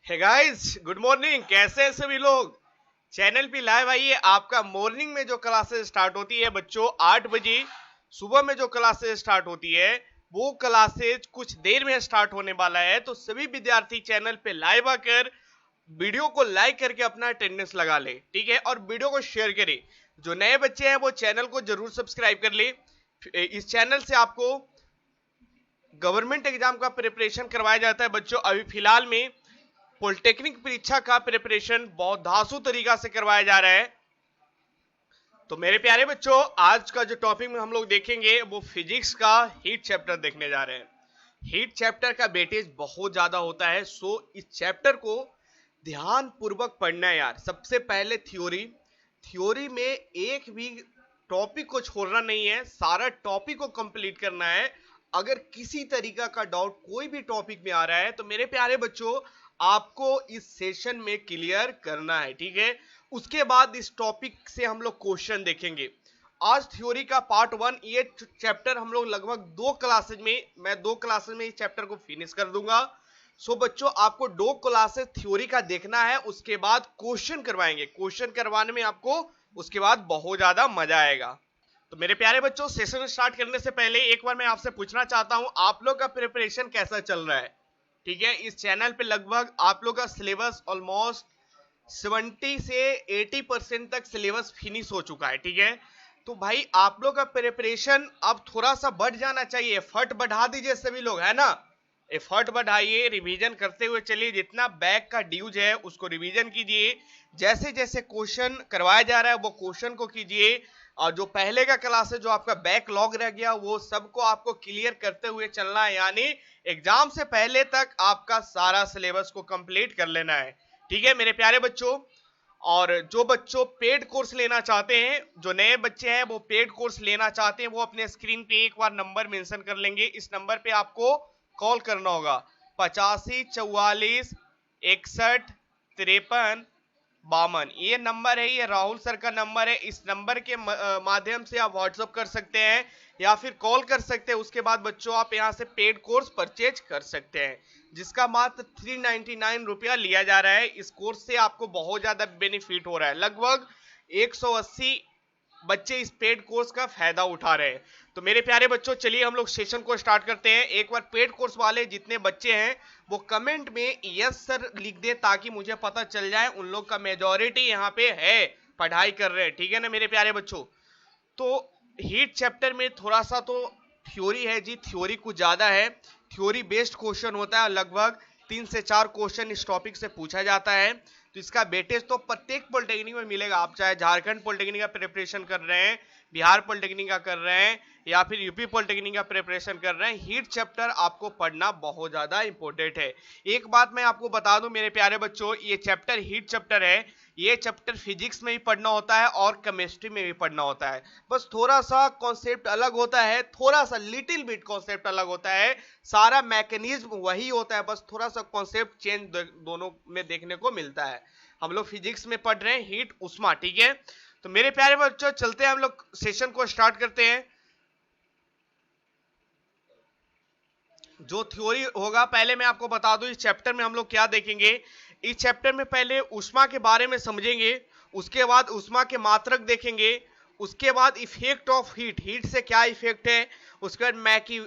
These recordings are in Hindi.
Hey guys, good morning. कैसे हैं सभी लोग? चैनल पे लाइव आइए। आपका मॉर्निंग में जो क्लासेस स्टार्ट होती है बच्चों 8 बजे सुबह में जो क्लासेस स्टार्ट होती है वो क्लासेस कुछ देर में स्टार्ट होने वाला है। तो सभी विद्यार्थी चैनल पे लाइव आकर वीडियो को लाइक करके अपना अटेंडेंस लगा ले, ठीक है, और वीडियो को शेयर करें। जो नए बच्चे हैं वो चैनल को जरूर सब्सक्राइब कर ले। इस चैनल से आपको गवर्नमेंट एग्जाम का प्रिपरेशन करवाया जाता है बच्चों। अभी फिलहाल में पॉलिटेक्निक परीक्षा का प्रिपरेशन बहुत धांसू तरीका से करवाया जा रहा है। तो मेरे प्यारे बच्चों, आज का जो टॉपिक में हम लोग देखेंगे वो फिजिक्स का हीट चैप्टर देखने जा रहे हैं। हीट चैप्टर का वेटेज बहुत ज्यादा होता है, सो इस चैप्टर को ध्यान पूर्वक पढ़ना है यार। सबसे पहले थ्योरी में एक भी टॉपिक को छोड़ना नहीं है, सारा टॉपिक को कंप्लीट करना है। अगर किसी तरीका का डाउट कोई भी टॉपिक में आ रहा है तो मेरे प्यारे बच्चों आपको इस सेशन में क्लियर करना है, ठीक है। उसके बाद इस टॉपिक से हम लोग क्वेश्चन देखेंगे। आज थ्योरी का पार्ट 1 ये चैप्टर हम लोग लगभग दो क्लासेज में इस चैप्टर को फिनिश कर दूंगा। सो बच्चों आपको 2 क्लासेस थ्योरी का देखना है, उसके बाद क्वेश्चन करवाएंगे। क्वेश्चन करवाने में आपको उसके बाद बहुत ज्यादा मजा आएगा। तो मेरे प्यारे बच्चों, सेशन स्टार्ट करने से पहले एक बार मैं आपसे पूछना चाहता हूं आप लोग का प्रिपरेशन कैसा चल रहा है, ठीक है। इस चैनल पे लगभग आप लोग का सिलेबस ऑलमोस्ट 70 से 80% तक सिलेबस फिनिश हो चुका है, ठीक है। तो भाई आप लोग का प्रिपरेशन अब थोड़ा सा बढ़ जाना चाहिए। एफर्ट बढ़ा दीजिए सभी लोग, है ना। एफर्ट बढ़ाइए, रिवीजन करते हुए चलिए। जितना बैक का ड्यूज है उसको रिवीजन कीजिए। जैसे जैसे क्वेश्चन करवाया जा रहा है वो क्वेश्चन को कीजिए। और जो पहले का क्लास है जो आपका बैकलॉग रह गया वो सबको आपको क्लियर करते हुए चलना है, यानी एग्जाम से पहले तक आपका सारा सिलेबस को कंप्लीट कर लेना है, ठीक है मेरे प्यारे बच्चों। और जो बच्चों पेड कोर्स लेना चाहते हैं, जो नए बच्चे हैं वो पेड कोर्स लेना चाहते हैं, वो अपने स्क्रीन पे एक बार नंबर मेंशन कर लेंगे। इस नंबर पे आपको कॉल करना होगा 85 44 61 53 52। ये नंबर है, ये राहुल सर का नंबर है। इस नंबर के माध्यम से आप व्हाट्सएप कर सकते हैं या फिर कॉल कर सकते हैं। उसके बाद बच्चों आप यहां से पेड कोर्स परचेज कर सकते हैं, जिसका मात्र 399 रुपया लिया जा रहा है। इस कोर्स से आपको बहुत ज्यादा बेनिफिट हो रहा है। लगभग 180 बच्चे इस पेड कोर्स का फायदा उठा रहे हैं। तो मेरे प्यारे बच्चों चलिए हम लोग सेशन को स्टार्ट करते हैं। एक बार पेड कोर्स वाले जितने बच्चे हैं वो कमेंट में यस सर लिख दे ताकि मुझे पता चल जाए उन लोग का मेजॉरिटी यहाँ पे है, पढ़ाई कर रहे हैं, ठीक है ना मेरे प्यारे बच्चों। तो हीट चैप्टर में थोड़ा सा तो थ्योरी है जी, थ्योरी कुछ ज्यादा है। थ्योरी बेस्ड क्वेश्चन होता है, लगभग 3 से 4 क्वेश्चन इस टॉपिक से पूछा जाता है। तो इसका वेटेज तो प्रत्येक पॉलिटेक्निक में मिलेगा। आप चाहे झारखंड पॉलिटेक्निक का प्रिपरेशन कर रहे हैं, बिहार पॉलिटेक्निक का कर रहे हैं या फिर यूपी पॉलिटेक्निक का प्रिपरेशन कर रहे हैं, हीट चैप्टर आपको पढ़ना बहुत ज्यादा इंपॉर्टेंट है। एक बात मैं आपको बता दूं मेरे प्यारे बच्चों, ये चैप्टर हीट चैप्टर है, ये चैप्टर फिजिक्स में भी पढ़ना होता है और केमिस्ट्री में भी पढ़ना होता है। बस थोड़ा सा कॉन्सेप्ट अलग होता है, थोड़ा सा लिटिल बिट कॉन्सेप्ट अलग होता है। सारा मैकेनिज्म वही होता है, बस थोड़ा सा कॉन्सेप्ट चेंज दोनों में देखने को मिलता है। हम लोग फिजिक्स में पढ़ रहे हैं हीट उष्मा, ठीक है। तो मेरे प्यारे बच्चों चलते हैं, हम लोग सेशन को स्टार्ट करते हैं। जो थ्योरी होगा पहले मैं आपको बता दूं इस चैप्टर में हम लोग क्या देखेंगे। इस चैप्टर में पहले उष्मा के बारे में समझेंगे, उसके बाद उष्मा के मात्रक देखेंगे, उसके बाद इफेक्ट ऑफ हीट, हीट से क्या इफेक्ट है, उसके बाद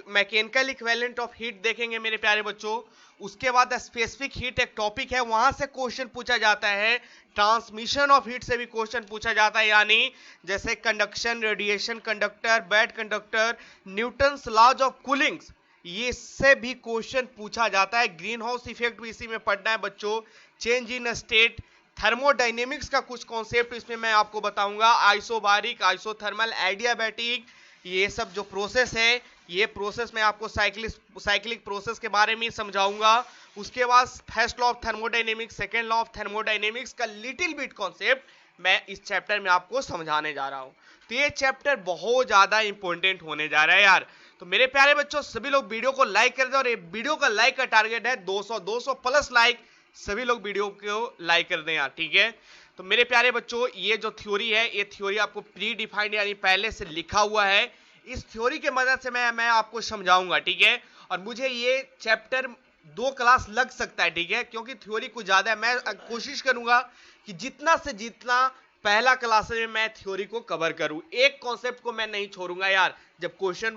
मैकेनिकल इक्विवेलेंट ऑफ हीट देखेंगे मेरे प्यारे बच्चों। उसके बाद स्पेसिफिक हीट एक टॉपिक है, वहां से क्वेश्चन पूछा जाता है। ट्रांसमिशन ऑफ हीट से भी क्वेश्चन पूछा जाता है, यानी जैसे conduction, radiation, conductor, bad conductor, Newton's laws of cooling, ये से भी क्वेश्चन पूछा जाता है। ग्रीन हाउस इफेक्ट भी इसी में पढ़ना है बच्चों। चेंज इन स्टेट, थर्मोडायनेमिक्स का कुछ कॉन्सेप्ट इसमें मैं आपको बताऊंगा। आइसोबारिक, आइसोथर्मल, एडियाबैटिक, ये सब जो प्रोसेस है, ये प्रोसेस मैं आपको साइक्लिक प्रोसेस के बारे में समझाऊंगा। उसके बाद first law of thermodynamics, second law of thermodynamics का लिटिल बिट कॉन्सेप्ट मैं इस चैप्टर में आपको समझाने जा रहा हूं। तो ये चैप्टर बहुत ज्यादा इंपॉर्टेंट होने जा रहा है यार। तो मेरे प्यारे बच्चों सभी लोग वीडियो को लाइक कर दें, और ये वीडियो का लाइक का टारगेट है 200 प्लस लाइक। सभी लोग वीडियो को लाइक कर दें यार, ठीक है। तो मेरे प्यारे बच्चों ये जो थ्योरी है, ये थ्योरी आपको प्री डिफाइंड यानी पहले से लिखा हुआ है। इस थ्योरी के मदद से मैं आपको समझाऊंगा, ठीक है। और मुझे ये चैप्टर 2 क्लास लग सकता है, ठीक है, क्योंकि थ्योरी कुछ ज्यादा है। मैं कोशिश करूंगा कि जितना से जितना पहला क्लास में मैं थ्योरी को कवर करूं, एक कॉन्सेप्ट को मैं नहीं छोड़ूंगा यार। जब क्वेश्चन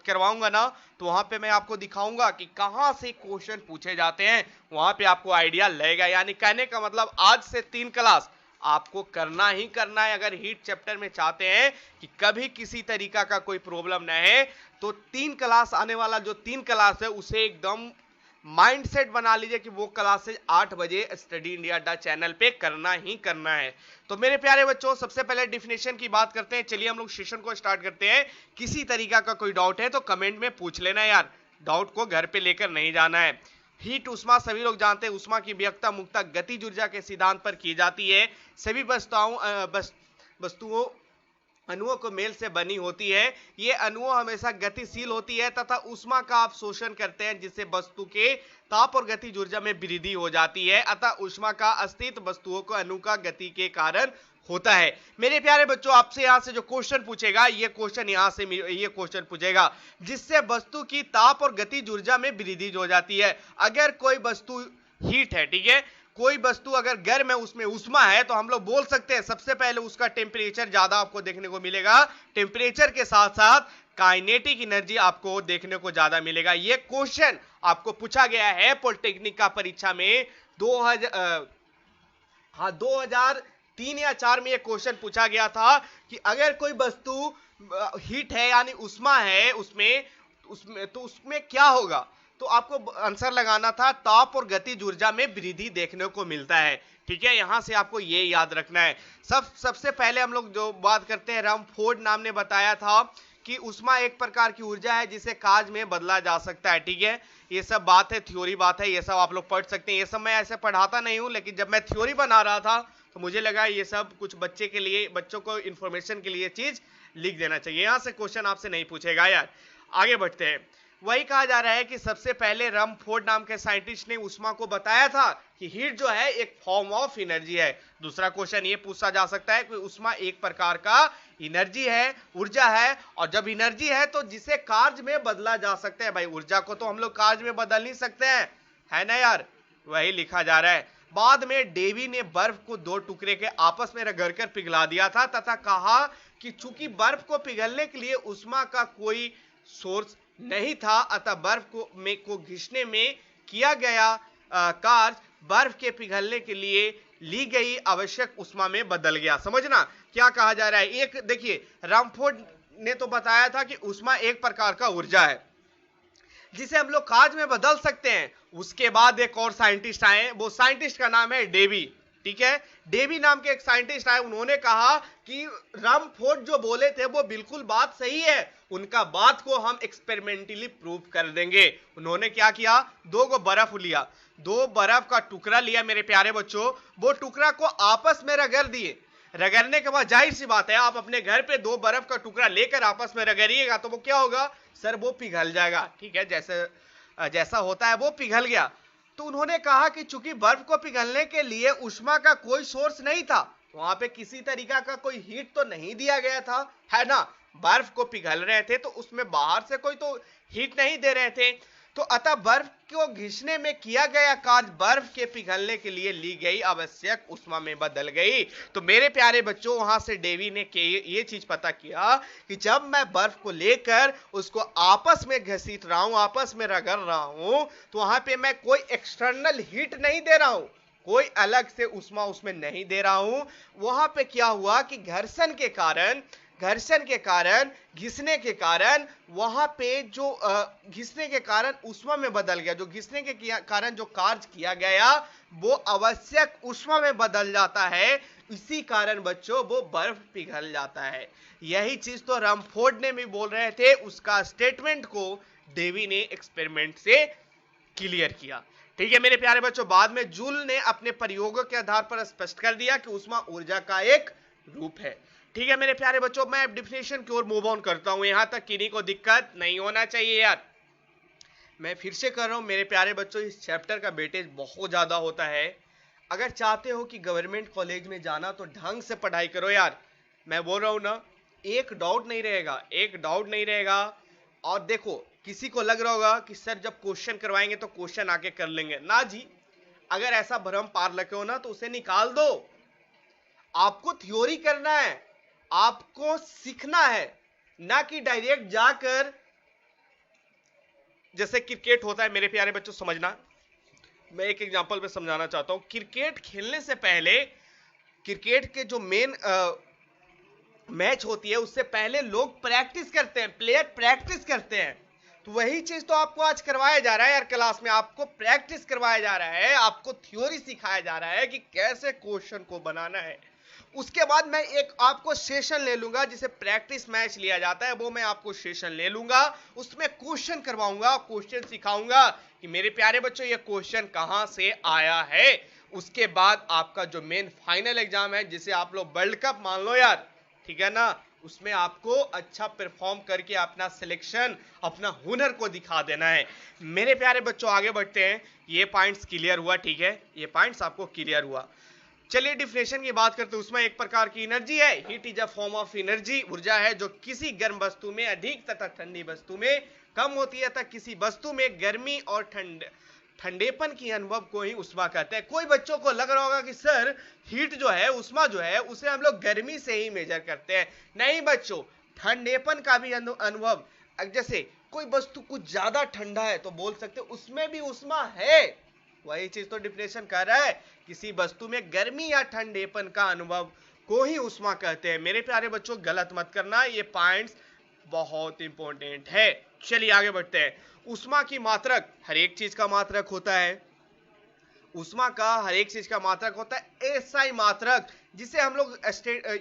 करवाऊंगा ना, तो वहां पे मैं आपको दिखाऊंगा कि कहां से क्वेश्चन पूछे जाते हैं, वहां पे आपको आइडिया लगेगा। यानी कहने का मतलब आज से 3 क्लास आपको करना ही करना है। अगर हीट चैप्टर में चाहते हैं कि कभी किसी तरीका का कोई प्रॉब्लम न है, तो 3 क्लास आने वाला जो 3 क्लास है उसे एकदम माइंडसेट बना लीजिए कि वो क्लासेज 8 बजे स्टडी इंडिया अड्डा चैनल पे करना ही करना है। तो मेरे प्यारे बच्चों, सबसे पहले डिफिनेशन की बात करते हैं। चलिए हम लोग सेशन को स्टार्ट करते हैं। किसी तरीका का कोई डाउट है तो कमेंट में पूछ लेना यार, डाउट को घर पे लेकर नहीं जाना है। हीट उष्मा सभी लोग जानते हैं, उष्मा की व्यक्ता मुक्ता गतिज ऊर्जा के सिद्धांत पर की जाती है। सभी वस्तुओं अणुओं को मेल से बनी होती है। ये अणुओं हमेशा गतिशील होती है तथा उष्मा का अवशोषण करते हैं, जिससे वस्तु के ताप और गतिज ऊर्जा में वृद्धि हो जाती है। अतः उष्मा का अस्तित्व वस्तुओं को अणु का गति के कारण होता है। मेरे प्यारे बच्चों, आपसे यहां से जो क्वेश्चन पूछेगा, ये क्वेश्चन यहां से ये क्वेश्चन पूछेगा जिससे वस्तु की ताप और गतिज ऊर्जा में वृद्धि हो जाती है। अगर कोई वस्तु हीट है, ठीक है, कोई वस्तु अगर गर्म है उसमें उष्मा है, तो हम लोग बोल सकते हैं सबसे पहले उसका टेम्परेचर ज्यादा आपको देखने को मिलेगा। टेम्परेचर के साथ साथ काइनेटिक एनर्जी आपको देखने को ज्यादा मिलेगा। यह क्वेश्चन आपको पूछा गया है पॉलिटेक्निक का परीक्षा में 2003 या 4 में यह क्वेश्चन पूछा गया था कि अगर कोई वस्तु हीट है यानी उष्मा है उसमें तो उसमें क्या होगा। तो आपको आंसर लगाना था ताप और गतिज ऊर्जा में वृद्धि देखने को मिलता है, ठीक है। यहां से आपको ये याद रखना है। सबसे पहले हम लोग जो बात करते हैं, रमफोर्ड नाम ने बताया था कि उष्मा एक प्रकार की ऊर्जा है जिसे कार्य में बदला जा सकता है, ठीक है। ये सब बात है, थ्योरी बात है, ये सब आप लोग पढ़ सकते हैं। ये सब मैं ऐसे पढ़ाता नहीं हूं, लेकिन जब मैं थ्योरी बना रहा था तो मुझे लगा ये सब कुछ बच्चों को इंफॉर्मेशन के लिए चीज लिख देना चाहिए। यहां से क्वेश्चन आपसे नहीं पूछेगा यार। आगे बढ़ते हैं। वही कहा जा रहा है कि सबसे पहले रमफोर्ड नाम के साइंटिस्ट ने उष्मा को बताया था कि हीट जो है एक फॉर्म ऑफ एनर्जी है। दूसरा क्वेश्चन ये पूछा जा सकता है कि उष्मा एक प्रकार का एनर्जी है, ऊर्जा है, और जब एनर्जी है तो जिसे कार्य में बदला जा सकता है। भाई ऊर्जा को तो हम लोग कार्य में बदल नहीं सकते हैं, है ना यार। वही लिखा जा रहा है। बाद में डेवी ने बर्फ को 2 टुकड़े के आपस में रगड़कर पिघला दिया था तथा कहा कि चूंकि बर्फ को पिघलने के लिए उष्मा का कोई सोर्स नहीं था, अतः बर्फ को घिसने में किया गया कार्य बर्फ के पिघलने के लिए ली गई आवश्यक उष्मा में बदल गया। समझना क्या कहा जा रहा है। एक देखिए, रमफोर्ड ने तो बताया था कि उष्मा एक प्रकार का ऊर्जा है जिसे हम लोग कार्य में बदल सकते हैं। उसके बाद एक और साइंटिस्ट आए, वो साइंटिस्ट का नाम है डेवी, ठीक है। डेवी नाम के एक साइंटिस्ट आए, उन्होंने कहा कि रमफोर्ड जो बोले थे वो बिल्कुल बात सही है, उनका बात को हम एक्सपेरिमेंटली प्रूव कर देंगे। उन्होंने क्या किया, 2 बर्फ लिया, 2 बर्फ का टुकड़ा लिया मेरे प्यारे बच्चों, वो टुकड़ा को आपस में रगड़ दिए। रगड़ने के बाद जाहिर सी बात है, आप अपने घर पे 2 बर्फ का टुकड़ा लेकर आपस में रगड़िएगा तो वो क्या होगा सर, वो पिघल जाएगा, ठीक है। जैसा होता है वो पिघल गया। तो उन्होंने कहा कि चूंकि बर्फ को पिघलने के लिए उष्मा का कोई सोर्स नहीं था, वहां पे किसी तरीका का कोई हीट तो नहीं दिया गया था, है ना। बर्फ को पिघल रहे थे तो उसमें बाहर से कोई तो हीट नहीं दे रहे थे, तो अतः बर्फ को घिसने में किया गया कार्य बर्फ के पिघलने के लिए ली गई आवश्यक उष्मा में बदल गई। तो मेरे प्यारे बच्चों, वहां से डेवी ने ये चीज पता किया कि जब मैं बर्फ को लेकर उसको आपस में घसीट रहा हूं, आपस में रगड़ रहा हूं, तो वहां पे मैं कोई एक्सटर्नल हीट नहीं दे रहा हूं, कोई अलग से उष्मा उसमें नहीं दे रहा हूं। वहां पे क्या हुआ कि घर्षण के कारण घिसने के कारण वहां पे जो घिसने के कारण उष्मा में बदल गया, जो घिसने के कारण जो कार्य किया गया वो आवश्यक उष्मा में बदल जाता है। इसी कारण बच्चों वो बर्फ पिघल जाता है। यही चीज तो रमफोर्ड ने भी बोल रहे थे, उसका स्टेटमेंट को डेवी ने एक्सपेरिमेंट से क्लियर किया, ठीक है मेरे प्यारे बच्चों। बाद में जूल ने अपने प्रयोगों के आधार पर स्पष्ट कर दिया कि उष्मा ऊर्जा का एक रूप है, ठीक है मेरे प्यारे बच्चों। मैं डिफिनेशन की ओर मूव ऑन करता हूं, यहां तक किन्हीं को दिक्कत नहीं होना चाहिए यार। मैं फिर से कर रहा हूं मेरे प्यारे बच्चों, इस चैप्टर का वेटेज बहुत ज्यादा होता है। अगर चाहते हो कि गवर्नमेंट कॉलेज में जाना तो ढंग से पढ़ाई करो यार। मैं बोल रहा हूं ना, एक डाउट नहीं रहेगा। और देखो किसी को लग रहा होगा कि सर जब क्वेश्चन करवाएंगे तो क्वेश्चन आके कर लेंगे, ना जी। अगर ऐसा भ्रम पार लगे हो ना तो उसे निकाल दो। आपको थ्योरी करना है, आपको सीखना है, ना कि डायरेक्ट जाकर, जैसे क्रिकेट होता है मेरे प्यारे बच्चों, समझना, मैं एक एग्जांपल पे समझाना चाहता हूं। क्रिकेट खेलने से पहले, क्रिकेट के जो मेन मैच होती है उससे पहले लोग प्रैक्टिस करते हैं, प्लेयर प्रैक्टिस करते हैं। तो वही चीज तो आपको आज करवाया जा रहा है यार, क्लास में आपको प्रैक्टिस करवाया जा रहा है, आपको थ्योरी सिखाया जा रहा है कि कैसे क्वेश्चन को बनाना है। उसके बाद मैं एक आपको सेशन ले लूंगा जिसे प्रैक्टिस मैच लिया जाता है, वो मैं आपको सेशन ले लूंगा, उसमें क्वेश्चन करवाऊंगा, क्वेश्चन सिखाऊंगा कि मेरे प्यारे बच्चों ये क्वेश्चन कहां से आया है। उसके बाद आपका जो मेन फाइनल एग्जाम है, जिसे आप लोग वर्ल्ड कप मान लो यार, ठीक है ना, उसमें आपको अच्छा परफॉर्म करके अपना सिलेक्शन, अपना हुनर को दिखा देना है। मेरे प्यारे बच्चों आगे बढ़ते हैं। ये पॉइंट्स क्लियर हुआ, ठीक है, ये पॉइंट्स आपको क्लियर हुआ। चलिए डिफिनेशन की बात करते हैं। उसमें एक प्रकार की एनर्जी है, heat is a form of energy, ऊर्जा है जो किसी गर्म वस्तु में अधिक तथा ठंडी वस्तु में कम होती है, तथा किसी वस्तु में गर्मी और ठंडेपन की अनुभव को ही उष्मा कहते हैं। कोई बच्चों को लग रहा होगा कि सर हीट जो है, उष्मा जो है, उसे हम लोग गर्मी से ही मेजर करते हैं। नहीं बच्चों, ठंडेपन का भी अनुभव, जैसे कोई वस्तु कुछ ज्यादा ठंडा है तो बोल सकते उसमें भी उष्मा है। वही चीज तो डिफिनेशन कर रहा है, किसी वस्तु में गर्मी या ठंडेपन का अनुभव को ही उष्मा कहते हैं। मेरे प्यारे बच्चों गलत मत करना, ये पॉइंट्स बहुत इंपॉर्टेंट है। चलिए आगे बढ़ते हैं। उष्मा की मात्रक, हर एक चीज का मात्रक होता है, उष्मा का हर एक चीज का मात्रक होता है एसआई मात्रक, जिसे हम लोग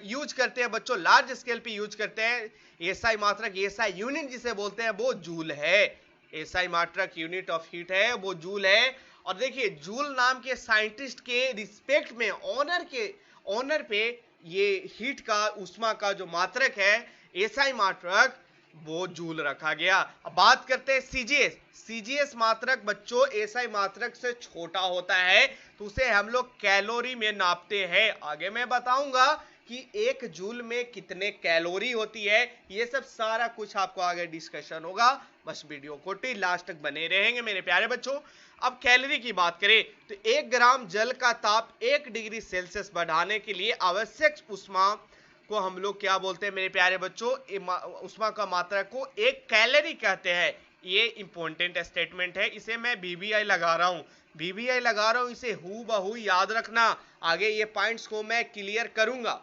यूज करते हैं बच्चों, लार्ज स्केल पे यूज करते हैं। एसआई मात्रक, एसआई यूनिट जिसे बोलते हैं वो जूल है। एसआई मात्रक यूनिट ऑफ हीट है, वो जूल है। और देखिए जूल नाम के साइंटिस्ट के रिस्पेक्ट में, ऑनर पे ये हीट का, उष्मा का जो मात्रक है, एसआई मात्रक, वो जूल रखा गया। अब बात करते हैं सीजीएस। सीजीएस मात्रक बच्चों एसआई मात्रक से छोटा होता है, तो उसे हम लोग कैलोरी में नापते हैं। आगे मैं बताऊंगा कि एक जूल में कितने कैलोरी होती है, ये सब सारा कुछ आपको आगे डिस्कशन होगा। बस वीडियो को टी लास्ट तक बने रहेंगे मेरे प्यारे बच्चों। अब कैलोरी की बात करें तो 1 ग्राम जल का ताप 1 डिग्री सेल्सियस बढ़ाने के लिए आवश्यक उष्मा को हम लोग क्या बोलते हैं मेरे प्यारे बच्चों, उष्मा का मात्रा को 1 कैलोरी कहते हैं। ये इंपॉर्टेंट स्टेटमेंट है, इसे मैं बीबीआई लगा रहा हूं, इसे हूबहू याद रखना। आगे ये पॉइंट्स को मैं क्लियर करूंगा,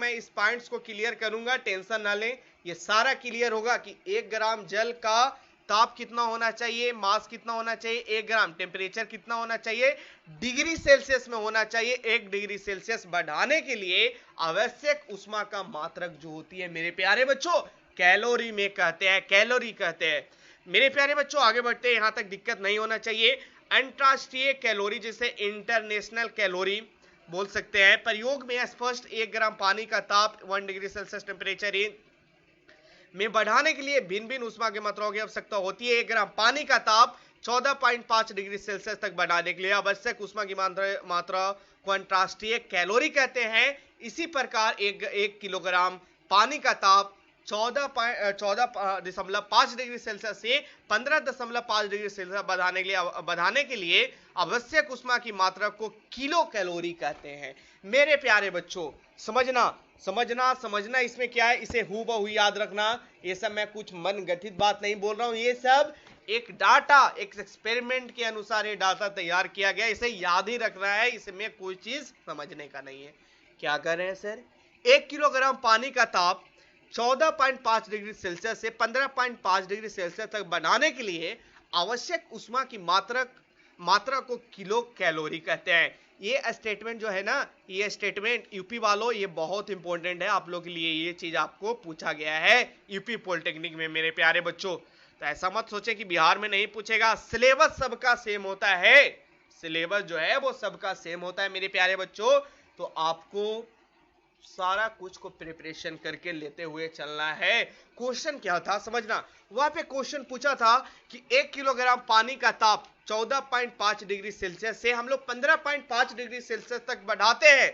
इस पॉइंट्स को क्लियर करूंगा, टेंशन ना लें, ये सारा क्लियर होगा कि 1 ग्राम जल का ताप कितना होना चाहिए, मास कितना होना चाहिए, 1 ग्राम टेम्परेचर कितना होना चाहिए, डिग्री सेल्सियस में होना चाहिए। 1 डिग्री सेल्सियस बढ़ाने के लिए आवश्यक उष्मा का मात्रक जो होती है मेरे प्यारे बच्चों कैलोरी में कहते हैं, कैलोरी कहते हैं। मेरे प्यारे बच्चों आगे बढ़ते हैं, यहां तक दिक्कत नहीं होना चाहिए। अंतरराष्ट्रीय कैलोरी जिसे इंटरनेशनल कैलोरी बोल सकते हैं। प्रयोग में स्पष्ट 1 ग्राम पानी का ताप 1 डिग्री सेल्सियस टेम्परेचर में बढ़ाने के लिए भिन्न भिन्न उष्मा की मात्राओं की आवश्यकता होती है। 1 ग्राम पानी का ताप 14.5 डिग्री सेल्सियस तक बढ़ाने के लिए आवश्यक उष्मा की मात्रा को अंतरराष्ट्रीय कैलोरी कहते हैं। इसी प्रकार 1 किलोग्राम पानी का ताप 14.5 डिग्री सेल्सियस से 15.5 डिग्री सेल्सियस बढ़ाने के लिए आवश्यक उष्मा की मात्रा को किलो कैलोरी कहते हैं। मेरे प्यारे बच्चों समझना इसमें क्या है, इसे हूबहू याद रखना। ये सब मैं कुछ मन गठित बात नहीं बोल रहा हूं, ये सब एक डाटा, एक एक्सपेरिमेंट के अनुसार ये डाटा तैयार किया गया, इसे याद ही रखना है, इसमें कोई चीज समझने का नहीं है। क्या कर रहे हैं सर, 1 किलोग्राम पानी का ताप 14.5 डिग्री सेल्सियस से 15.5 डिग्री सेल्सियस तक बढ़ाने के लिए आवश्यक उष्मा की मात्रा को किलो कैलोरी कहते हैं। ये स्टेटमेंट जो है ना, ये स्टेटमेंट यूपी वालों, ये बहुत इंपॉर्टेंट है आप लोग के लिए, ये चीज आपको पूछा गया है यूपी पॉलिटेक्निक में मेरे प्यारे बच्चों। तो ऐसा मत सोचे कि बिहार में नहीं पूछेगा, सिलेबस सबका सेम होता है, सिलेबस जो है वो सबका सेम होता है मेरे प्यारे बच्चों। तो आपको सारा कुछ को प्रिपरेशन करके लेते हुए चलना है। क्वेश्चन क्या था समझना, वहां पे क्वेश्चन पूछा था कि 1 किलोग्राम पानी का ताप 14.5 डिग्री सेल्सियस से हम लोग 15.5 डिग्री सेल्सियस तक बढ़ाते हैं,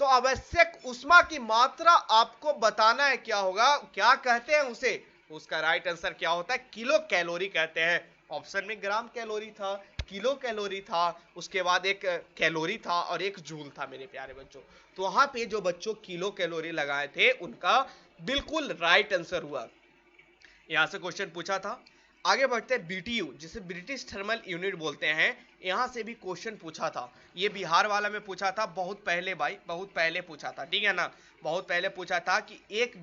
तो आवश्यक उष्मा की मात्रा आपको बताना है क्या होगा, क्या कहते हैं उसे, तो उसका राइट आंसर क्या होता है, किलो कैलोरी कहते हैं। ऑप्शन में ग्राम कैलोरी था, किलो कैलोरी था, उसके बाद एक कैलोरी था और एक जूल था मेरे प्यारे बच्चों। तो वहां पे जो बच्चों किलो कैलोरी लगाए थे उनका बिल्कुल राइट आंसर हुआ। यहां से क्वेश्चन पूछा था। आगे बढ़ते हैं बीटीयू, जिसे ब्रिटिश थर्मल यूनिट बोलते हैं। यहां से भी क्वेश्चन पूछा था, ये बिहार वाला में पूछा था बहुत पहले भाई, बहुत पहले पूछा था, ठीक है ना, बहुत पहले पूछा था कि एक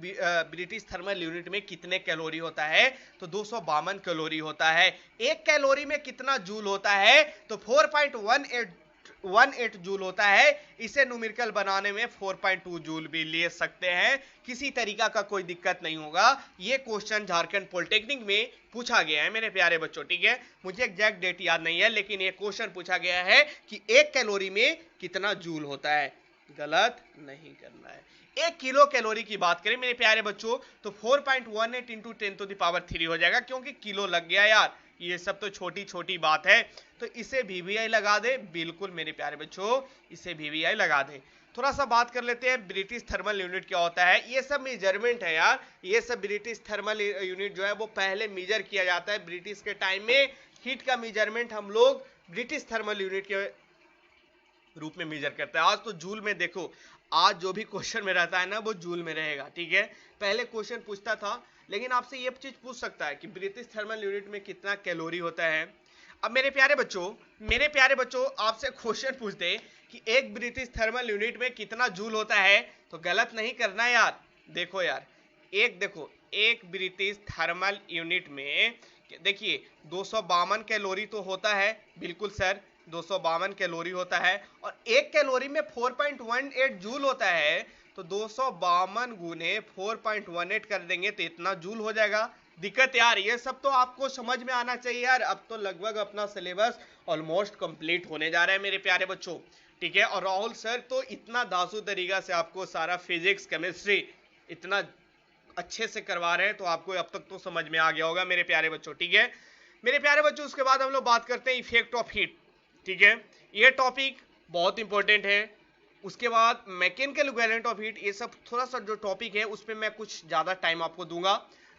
ब्रिटिश थर्मल यूनिट में कितने कैलोरी होता है, तो 252 कैलोरी होता है। एक कैलोरी में कितना जूल होता है, तो 4.18 जूल होता है। इसे न्यूमेरिकल बनाने में 4.2 जूल भी ले सकते हैं, किसी तरीका का कोई दिक्कत नहीं होगा। ये क्वेश्चन झारखंड पॉलिटेक्निक में पूछा गया है मेरे प्यारे बच्चों, ठीक है। मुझे एग्जैक्ट डेट याद नहीं है, लेकिन ये क्वेश्चन पूछा गया है कि एक कैलोरी में कितना जूल होता है। गलत नहीं करना है। एक किलो कैलोरी की बात करें मेरे प्यारे बच्चों, तो 4.18 इंटू 10⁻³ हो जाएगा, क्योंकि किलो लग गया यार, ये सब तो छोटी छोटी बात है। तो इसे VVI लगा दे, बिल्कुल मेरे प्यारे बच्चों, इसे VVI लगा दे। थोड़ा सा बात कर लेते हैं ब्रिटिश थर्मल यूनिट क्या होता है। ये सब मेजरमेंट है यार, ये सब ब्रिटिश थर्मल यूनिट जो है वो पहले मेजर किया जाता है ब्रिटिश के टाइम में। हीट का मेजरमेंट हम लोग ब्रिटिश थर्मल यूनिट के रूप में मेजर करते हैं। आज तो जूल में देखो, आज जो भी क्वेश्चन में रहता है ना वो जूल में रहेगा, ठीक है। पहले क्वेश्चन पूछता था, लेकिन आपसे ये चीज पूछ सकता है कि ब्रिटिश थर्मल यूनिट में कितना कैलोरी होता है। अब मेरे प्यारे बच्चों आपसे क्वेश्चन पूछ दे कि एक ब्रिटिश थर्मल यूनिट में कितना जूल होता है, तो गलत नहीं करना यार। देखो यार, एक ब्रिटिश थर्मल यूनिट में देखिए 252 कैलोरी तो होता है, बिल्कुल सर 252 कैलोरी होता है, और एक कैलोरी में 4.18 जूल होता है। तो 252 गुने 4.18 कर देंगे तो इतना जूल हो जाएगा। दिक्कत यार, ये सब तो आपको समझ में आना चाहिए यार। अब तो लगभग अपना सिलेबस ऑलमोस्ट कंप्लीट होने जा रहा है मेरे प्यारे बच्चों, ठीक है। और राहुल सर तो इतना दासू तरीका से आपको सारा फिजिक्स केमिस्ट्री इतना अच्छे से करवा रहे हैं, तो आपको अब तक तो समझ में आ गया होगा मेरे प्यारे बच्चों, ठीक है। मेरे प्यारे बच्चों, उसके बाद हम लोग बात करते हैं इफेक्ट ऑफ हीट, ठीक है। ये टॉपिक बहुत इंपॉर्टेंट है। उसके बाद मैकेनिकल इक्विवेलेंट ऑफ हीट, ये सब थोड़ा सा जो टॉपिक है उसमें मैं कुछ ज्यादा टाइम आपको दूंगा।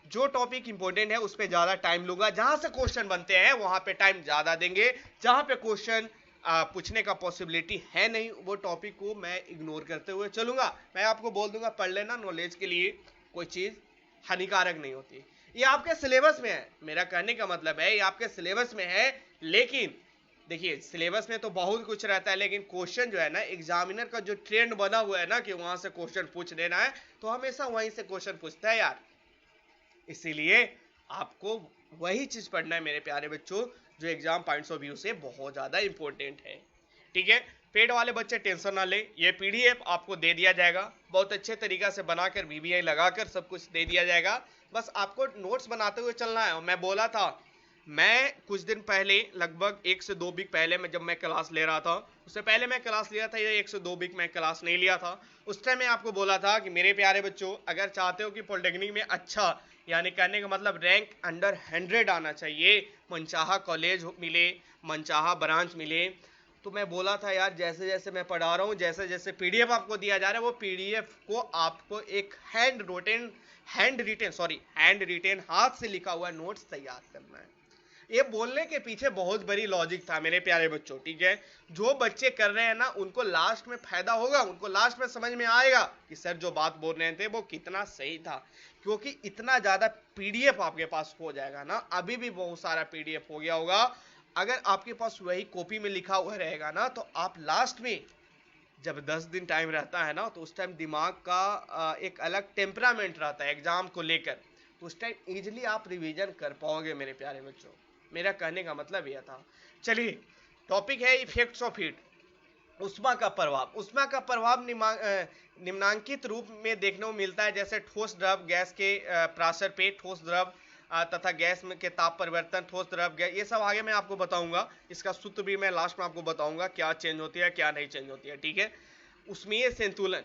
जो टॉपिक इंपॉर्टेंट है उस पर ज्यादा टाइम लूंगा। जहां से क्वेश्चन बनते हैं वहां पे टाइम ज्यादा देंगे, जहां पे क्वेश्चन पूछने का पॉसिबिलिटी है नहीं, वो टॉपिक को मैं इग्नोर करते हुए चलूंगा। मैं आपको बोल दूंगा पढ़ लेना, नॉलेज के लिए कोई चीज हानिकारक नहीं होती। ये आपके सिलेबस में है, मेरा कहने का मतलब है ये आपके सिलेबस में है। लेकिन देखिए, सिलेबस में तो बहुत कुछ रहता है, लेकिन क्वेश्चन जो है ना, एग्जामिनर का जो ट्रेंड बना हुआ है ना कि वहां से क्वेश्चन पूछ देना है, तो हमेशा वहीं से क्वेश्चन पूछता है यार। इसीलिए आपको वही चीज पढ़ना है मेरे प्यारे बच्चों जो एग्जाम पॉइंट्स ऑफ व्यू से बहुत ज्यादा इंपॉर्टेंट है, ठीक है। पेड वाले बच्चे टेंशन ना ले, ये PDF आपको दे दिया जाएगा, बहुत अच्छे तरीका से बनाकर VVI लगाकर सब कुछ दे दिया जाएगा। बस आपको नोट्स बनाते हुए चलना है। और मैं बोला था, मैं कुछ दिन पहले लगभग 1 से 2 वीक पहले जब मैं क्लास ले रहा था, उससे पहले मैं क्लास लिया था, ये 1 से 2 वीक मैं क्लास नहीं लिया था। उस टाइम मैं आपको बोला था कि मेरे प्यारे बच्चों, अगर चाहते हो कि पॉलिटेक्निक में अच्छा, यानी कहने का मतलब रैंक अंडर 100 आना चाहिए, मनचाहा कॉलेज मिले, मनचाहा ब्रांच मिले, तो मैं बोला था यार जैसे जैसे मैं पढ़ा रहा हूँ, जैसे जैसे PDF आपको दिया जा रहा है, वो PDF को आपको एक हैंड रिटेन हाथ से लिखा हुआ नोट्स तैयार करना है। ये बोलने के पीछे बहुत बड़ी लॉजिक था मेरे प्यारे बच्चों, ठीक है। जो बच्चे कर रहे हैं ना, उनको लास्ट में फायदा होगा, उनको लास्ट में समझ में आएगा कि सर जो बात बोल रहे थे वो कितना सही था, क्योंकि इतना ज्यादा PDF आपके पास हो जाएगा ना, अभी भी बहुत सारा PDF हो गया होगा। अगर आपके पास वही कॉपी में लिखा हुआ रहेगा ना, तो आप लास्ट में जब 10 दिन टाइम रहता है ना, तो उस टाइम दिमाग का एक अलग टेम्परामेंट रहता है एग्जाम को लेकर, तो उस टाइम इजिली आप रिवीजन कर पाओगे मेरे प्यारे बच्चों। मेरा कहने का मतलब यह था। चलिए, टॉपिक है इफेक्ट्स ऑफ हीट, उष्मा का प्रभाव निम्नांकित रूप में देखने को मिलता है, जैसे ठोस द्रव गैस के प्राशर पे, ठोस द्रव तथा गैस में के ताप परिवर्तन, ठोस द्रव गैस, ये सब आगे मैं आपको बताऊंगा। इसका सूत्र भी मैं लास्ट में आपको बताऊंगा, क्या चेंज होती है क्या नहीं चेंज होती है, ठीक है। उष्मीय संतुलन,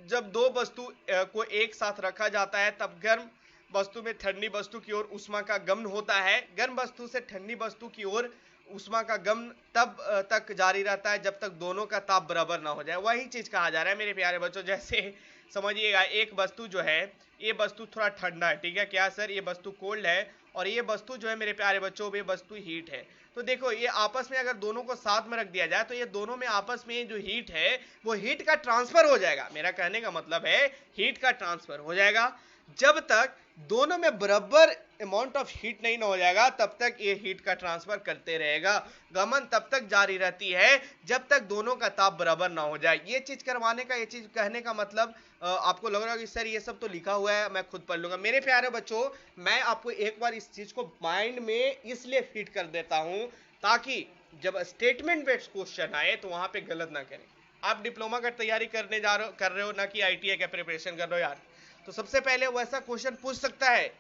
जब दो वस्तु को एक साथ रखा जाता है तब गर्म वस्तु में ठंडी वस्तु की ओर उष्मा का गमन होता है, गर्म वस्तु से ठंडी वस्तु की ओर ऊष्मा का गमन तब तक जारी रहता है जब तक दोनों का ताप बराबर ना हो जाए। वही चीज कहा जा रहा है मेरे प्यारे बच्चों। जैसे समझिएगा, एक वस्तु जो है, ये वस्तु थोड़ा ठंडा है, ठीक है क्या सर, ये वस्तु कोल्ड है, और ये वस्तु जो है मेरे प्यारे बच्चों, ये वस्तु हीट है। तो देखो, ये आपस में अगर दोनों को साथ में रख दिया जाए तो ये दोनों में आपस में जो हीट है वो हीट का ट्रांसफर हो जाएगा। मेरा कहने का मतलब है हीट का ट्रांसफर हो जाएगा। जब तक दोनों में बराबर अमाउंट ऑफ हीट नहीं ना हो जाएगा तब तक ये हीट का ट्रांसफर करते रहेगा। गमन तब तक जारी रहती है जब तक दोनों का ताप बराबर ना हो जाए। ये चीज करवाने का, ये चीज कहने का मतलब आपको लग रहा है कि सर ये सब तो लिखा हुआ है, मैं खुद पढ़ लूंगा। मेरे प्यारे बच्चों, मैं आपको एक बार इस चीज को माइंड में इसलिए फिट कर देता हूं ताकि जब स्टेटमेंट बेस्ड क्वेश्चन आए तो वहां पे गलत ना करें। आप डिप्लोमा का तैयारी करने कर रहे हो ना कि आईटीआई का प्रिपरेशन कर रहे हो यार, तो सबसे पहले वैसा क्वेश्चन पूछ सकता है,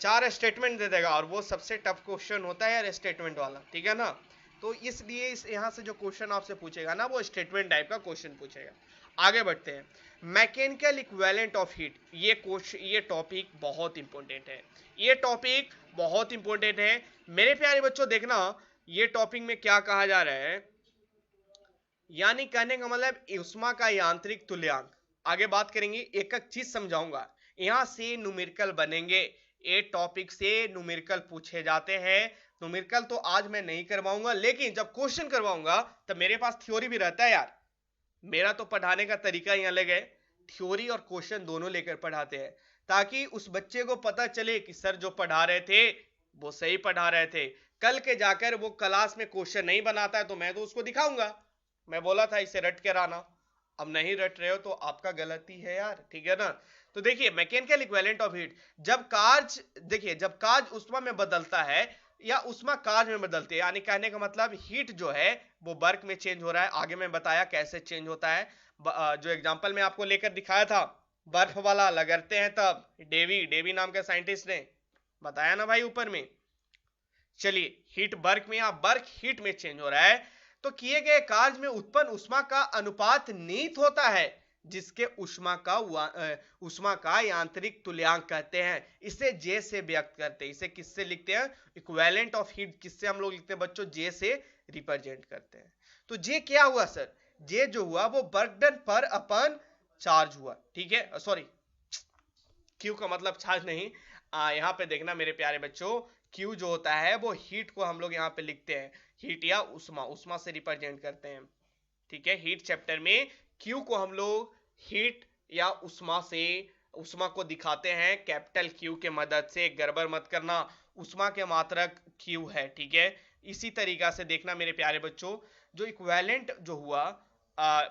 4 स्टेटमेंट दे देगा, और वो सबसे टफ क्वेश्चन होता है यार स्टेटमेंट वाला, ठीक है ना। तो इसलिए यहां से जो क्वेश्चन आपसे पूछेगा ना वो स्टेटमेंट टाइप का क्वेश्चन पूछेगा। आगे बढ़ते हैं, मैकेनिकल इक्विवेलेंट ऑफ हीट। ये टॉपिक बहुत इंपॉर्टेंट है, ये टॉपिक बहुत इंपॉर्टेंट है मेरे प्यारे बच्चों। देखना ये टॉपिक में क्या कहा जा रहा है, यानी कहने का मतलब ऊष्मा का यांत्रिक तुल्यांक। आगे बात करेंगे, एक एक चीज समझाऊंगा, यहां से न्यूमेरिकल बनेंगे। ये टॉपिक से न्यूमेरिकल पूछे जाते हैं। न्यूमेरिकल तो आज मैं नहीं करवाऊंगा, लेकिन जब क्वेश्चन करवाऊंगा तब मेरे पास थ्योरी भी रहता है यार। मेरा तो पढ़ाने का तरीका ही अलग है, थ्योरी और क्वेश्चन दोनों लेकर पढ़ाते हैं, ताकि उस बच्चे को पता चले कि सर जो पढ़ा रहे थे वो सही पढ़ा रहे थे। कल के जाकर वो क्लास में क्वेश्चन नहीं बनाता है तो मैं तो उसको दिखाऊंगा, मैं बोला था इसे रट कर आना, अब नहीं रट रहे हो तो आपका गलती है यार, ठीक है ना। तो देखिए, मैकेनिकल इक्विवेलेंट ऑफ हीट, जब कार्य, देखिए जब कार्य ऊष्मा में बदलता है या ऊष्मा कार्य में बदलती है, यानी कहने का मतलब हीट जो है वो वर्क में चेंज हो रहा है। आगे मैं बताया कैसे चेंज होता है, जो एग्जांपल में आपको लेकर दिखाया था, बर्फ वाला लगते हैं तब, डेवी नाम के साइंटिस्ट ने बताया ना भाई ऊपर में। चलिए, हीट वर्क में या वर्क हीट में चेंज हो रहा है, तो किए गए कार्य में उत्पन्न ऊष्मा का अनुपात निहित होता है, जिसके ऊष्मा का यांत्रिक तुल्यांक कहते हैं। इसे जे से व्यक्त करते हैं। इसे किससे लिखते हैं, इक्विवेलेंट ऑफ हीट किससे हम लोग लिखते हैं बच्चों, जे से रिप्रेजेंट करते हैं। तो जे क्या हुआ सर, जे जो हुआ वो वर्क डन पर अपन चार्ज हुआ, ठीक है, सॉरी क्यू का मतलब चार्ज नहीं, यहां पे देखना मेरे प्यारे बच्चों, क्यू जो होता है वो हीट को हम लोग यहाँ पे लिखते हैं, हीट या उष्मा से रिप्रेजेंट करते हैं, ठीक है। हीट चैप्टर में क्यू को हम लोग हीट या उष्मा को दिखाते हैं कैपिटल क्यू के मदद से। गड़बड़ मत करना, उष्मा के मात्रक क्यू है, ठीक है। इसी तरीका से देखना मेरे प्यारे बच्चों, जो इक्विवेलेंट जो हुआ,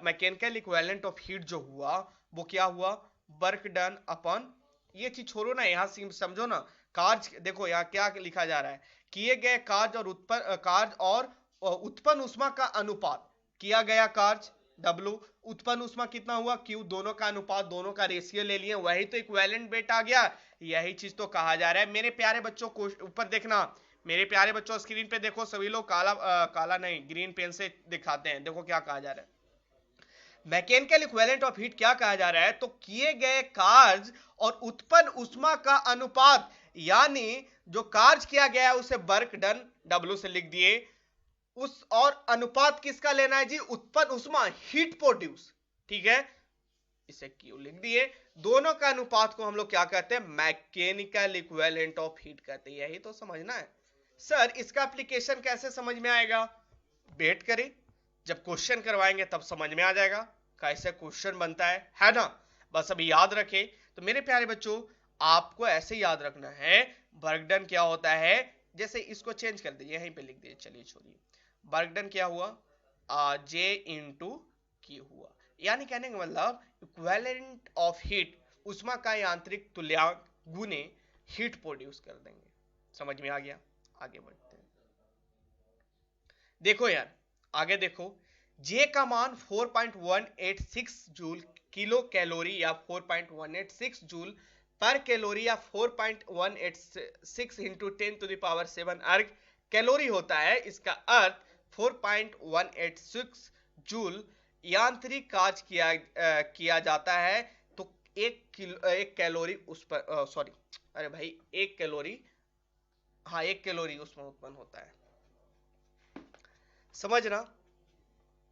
मैकेनिकल इक्विवेलेंट ऑफ हीट जो हुआ वो क्या हुआ, वर्क डन अपन, ये चीज छोड़ो ना, यहां से समझो ना, कार्य देखो यहाँ क्या लिखा जा रहा है, किए गए कार्य और उत्पन्न उष्मा का अनुपात, किया गया कार्य W, उत्पन्न उष्मा कितना हुआ Q, दोनों का अनुपात, दोनों का रेशियो ले लिए, वही तो इक्विवेलेंट बेट आ गया। यही चीज तो कहा जा रहा है मेरे प्यारे बच्चों को। ऊपर देखना मेरे प्यारे बच्चों, स्क्रीन पे देखो, सभी लोग काला नहीं ग्रीन पेन से दिखाते हैं, देखो क्या कहा जा रहा है। मैकेनिकल इक्विवेलेंट ऑफ हीट क्या कहा जा रहा है, तो किए गए कार्य और उत्पन्न उष्मा का अनुपात, यानी जो कार्य किया गया है उसे वर्क डन W से लिख दिए, उस और अनुपात किसका लेना है जी, उत्पन्न उष्मा, हीट प्रोड्यूस, ठीक है, इसे क्यू लिख दिए। दोनों का अनुपात को हम लोग क्या कहते हैं, मैकेनिकल इक्विवेलेंट ऑफ हीट कहते हैं। यही तो समझना है सर। इसका एप्लीकेशन कैसे समझ में आएगा, वेट करें, जब क्वेश्चन करवाएंगे तब समझ में आ जाएगा कैसे क्वेश्चन बनता है ना। बस अभी याद रखें। तो मेरे प्यारे बच्चों, आपको ऐसे याद रखना है वर्क डन क्या होता है, जैसे इसको चेंज कर दीजिए, यहीं पे लिख दीजिए, चलिए छोड़िए, वर्क डन क्या हुआ, जे इंटू क्यू हुआ, यानी कहने का मतलब इक्विवेलेंट ऑफ हीट, उष्मा का यांत्रिक तुल्यांक गुने हीट प्रोड्यूस कर देंगे। समझ में आ गया, आगे बढ़ते हैं। देखो यार, आगे देखो, जे का मान 4.186 जूल किलो कैलोरी या 4.186 जूल पर कैलोरी या 4.186 इंटू 10⁷ अर्ग कैलोरी होता है। इसका अर्थ 4.186 जूल यांत्रिक कार्य किया जाता है, तो एक कैलोरी उस पर सॉरी अरे भाई 1 कैलोरी, हाँ 1 कैलोरी उसमें उत्पन्न होता है। समझना।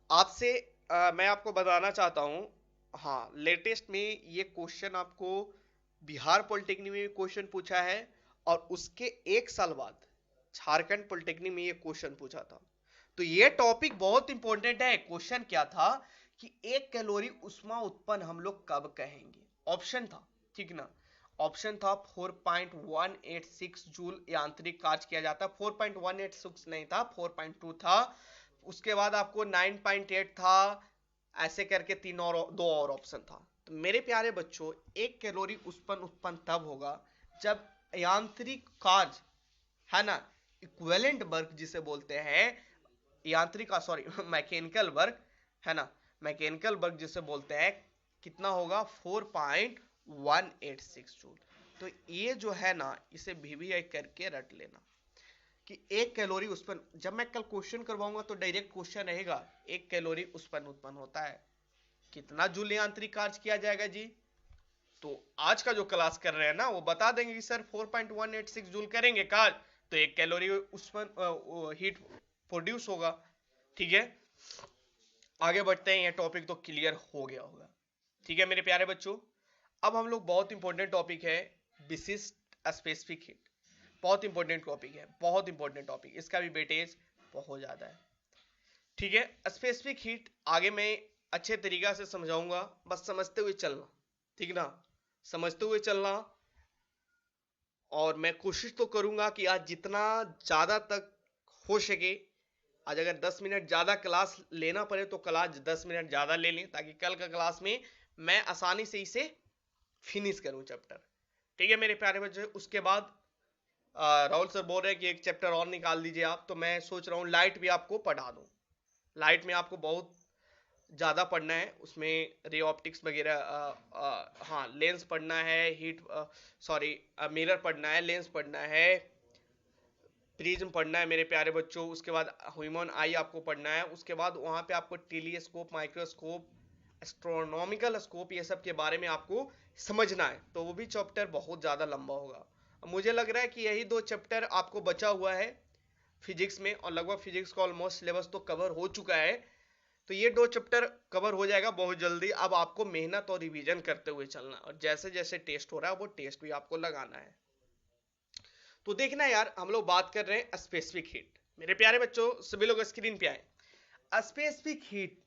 आपसे मैं आपको बताना चाहता हूं, हाँ, लेटेस्ट में ये क्वेश्चन आपको बिहार पॉलिटेक्निक में क्वेश्चन पूछा है, और उसके एक साल बाद झारखंड पॉलिटेक्निक में ये क्वेश्चन पूछा था। तो ये टॉपिक बहुत इंपॉर्टेंट है। क्वेश्चन क्या था कि 1 कैलोरी उष्मा उत्पन्न हम लोग कब कहेंगे। ऑप्शन था, ठीक ना, ऑप्शन था 4.186 जूल यांत्रिक कार्य किया जाता। 4.186 नहीं था, 4.2 था। उसके बाद आपको 9.8 था, ऐसे करके दो और ऑप्शन था। तो मेरे प्यारे बच्चों, 1 कैलोरी उत्पन्न तब होगा जब यांत्रिक कार्य है ना, इक्विवेलेंट वर्क जिसे बोलते हैं, यांत्रिक सॉरी मैकेनिकल वर्क है ना, मैकेनिकल वर्क जिसे बोलते हैं, कितना होगा 4.186 जूल। तो ये जो है ना, इसे VVI करके रट लेना कि 1 कैलोरी उत्पन्न, जब मैं कल क्वेश्चन करवाऊंगा तो डायरेक्ट क्वेश्चन रहेगा 1 कैलोरी उत्पन्न होता है, कितना जूल यांत्रिक कार्य किया जाएगा जी। तो आज का जो क्लास कर रहे हैं ना, वो बता देंगे कि सर 4.186 जूल करेंगे कार्य तो 1 कैलोरी उत्पन्न हीट प्रोड्यूस होगा। ठीक है, आगे बढ़ते हैं। ये टॉपिक तो क्लियर हो गया होगा। ठीक है मेरे प्यारे बच्चों, अब हम लोग बहुत इंपॉर्टेंट टॉपिक है विशिष्ट स्पेसिफिक हीट। बहुत इंपॉर्टेंट टॉपिक है, बहुत इंपॉर्टेंट टॉपिक, इसका भी वेटेज बहुत ज्यादा है। ठीक है, स्पेसिफिक हीट आगे मैं अच्छे तरीका से समझाऊंगा, बस समझते हुए चलना, ठीक ना, समझते हुए चलना। और मैं कोशिश तो करूंगा कि आज जितना ज्यादा तक हो सके, आज अगर 10 मिनट ज्यादा क्लास लेना पड़े तो क्लास 10 मिनट ज्यादा ले लें, ताकि कल का क्लास में मैं आसानी से इसे फिनिश करूं चैप्टर। ठीक है मेरे प्यारे बच्चों, उसके बाद राहुल सर बोल रहे हैं कि एक चैप्टर और निकाल दीजिए आप, तो मैं सोच रहा हूँ लाइट भी आपको पढ़ा दूं। लाइट में आपको बहुत ज़्यादा पढ़ना है, उसमें रे ऑप्टिक्स वगैरह, हाँ, लेंस पढ़ना है, हीट सॉरी मिरर पढ़ना है, लेंस पढ़ना है, प्रिज्म पढ़ना है मेरे प्यारे बच्चों। उसके बाद ह्यूमन आई आपको पढ़ना है। उसके बाद वहाँ पे आपको टेलीस्कोप, माइक्रोस्कोप, एस्ट्रोनॉमिकल स्कोप, ये सब के बारे में आपको समझना है। तो वो भी चैप्टर बहुत ज़्यादा लंबा होगा। मुझे लग रहा है कि यही 2 चैप्टर आपको बचा हुआ है फिजिक्स में, और लगभग फिजिक्स का ऑलमोस्ट सिलेबस तो कवर हो चुका है। तो ये 2 चैप्टर कवर हो जाएगा बहुत जल्दी। अब आपको मेहनत और रिवीजन करते हुए चलना, और जैसे जैसे टेस्ट हो रहा है वो टेस्ट भी आपको लगाना है। तो देखना यार, हम लोग बात कर रहे हैं स्पेसिफिक हीट। मेरे प्यारे बच्चों, सभी लोग स्क्रीन पे आए। स्पेसिफिक हीट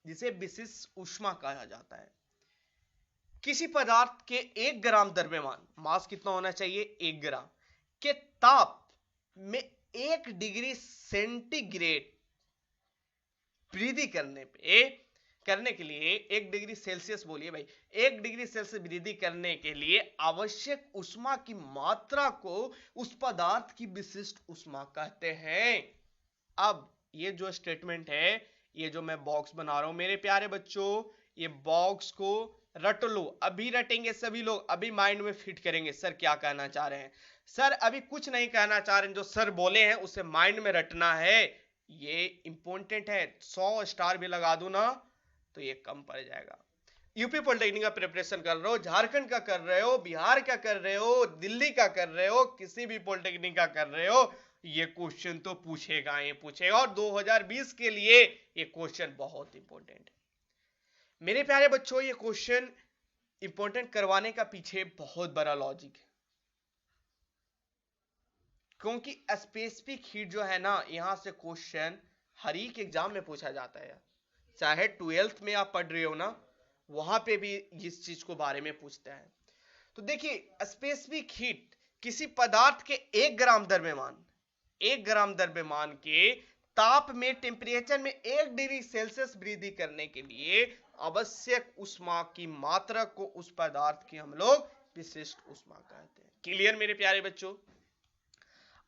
जिसे विशिष्ट ऊष्मा कहा जाता है, किसी पदार्थ के 1 ग्राम द्रव्यमान, मास कितना होना चाहिए 1 ग्राम, के ताप में 1 डिग्री सेंटीग्रेड वृद्धि करने के लिए 1 डिग्री सेल्सियस, बोलिए भाई, 1 डिग्री सेल्सियस वृद्धि करने के लिए आवश्यक ऊष्मा की मात्रा को उस पदार्थ की विशिष्ट ऊष्मा कहते हैं। अब ये जो स्टेटमेंट है, ये जो मैं बॉक्स बना रहा हूं मेरे प्यारे बच्चों, ये बॉक्स को रट लो। अभी रटेंगे सभी लोग, अभी माइंड में फिट करेंगे सर क्या कहना चाह रहे हैं। सर अभी कुछ नहीं कहना चाह रहे हैं, जो सर बोले हैं उसे माइंड में रटना है। ये इंपॉर्टेंट है, 100 स्टार भी लगा दूं ना तो ये कम पड़ जाएगा। यूपी पॉलिटेक्निक का प्रिपरेशन कर रहे हो, झारखंड का कर रहे हो, बिहार का कर रहे हो, दिल्ली का कर रहे हो, किसी भी पॉलिटेक्निक का कर रहे हो, ये क्वेश्चन तो पूछेगा ही पूछेगा। और 2020 के लिए ये क्वेश्चन बहुत इंपॉर्टेंट है मेरे प्यारे बच्चों। ये क्वेश्चन इंपॉर्टेंट करवाने का पीछे बहुत बड़ा लॉजिक है, क्योंकि स्पेसिफिक हीट जो है ना, यहां से क्वेश्चन हर एक एग्जाम में पूछा जाता है। चाहे 12th में आप पढ़ रहे हो ना, वहां पे भी इस चीज को बारे में पूछते हैं। तो देखिए, स्पेसिफिक हीट किसी पदार्थ के 1 ग्राम द्रव्यमान, 1 ग्राम द्रव्यमान के ताप में, टेम्परेचर में 1 डिग्री सेल्सियस वृद्धि करने के लिए आवश्यक ऊष्मा की मात्रा को उस पदार्थ की हम लोग विशिष्ट ऊष्मा कहते हैं। क्लियर मेरे प्यारे बच्चों,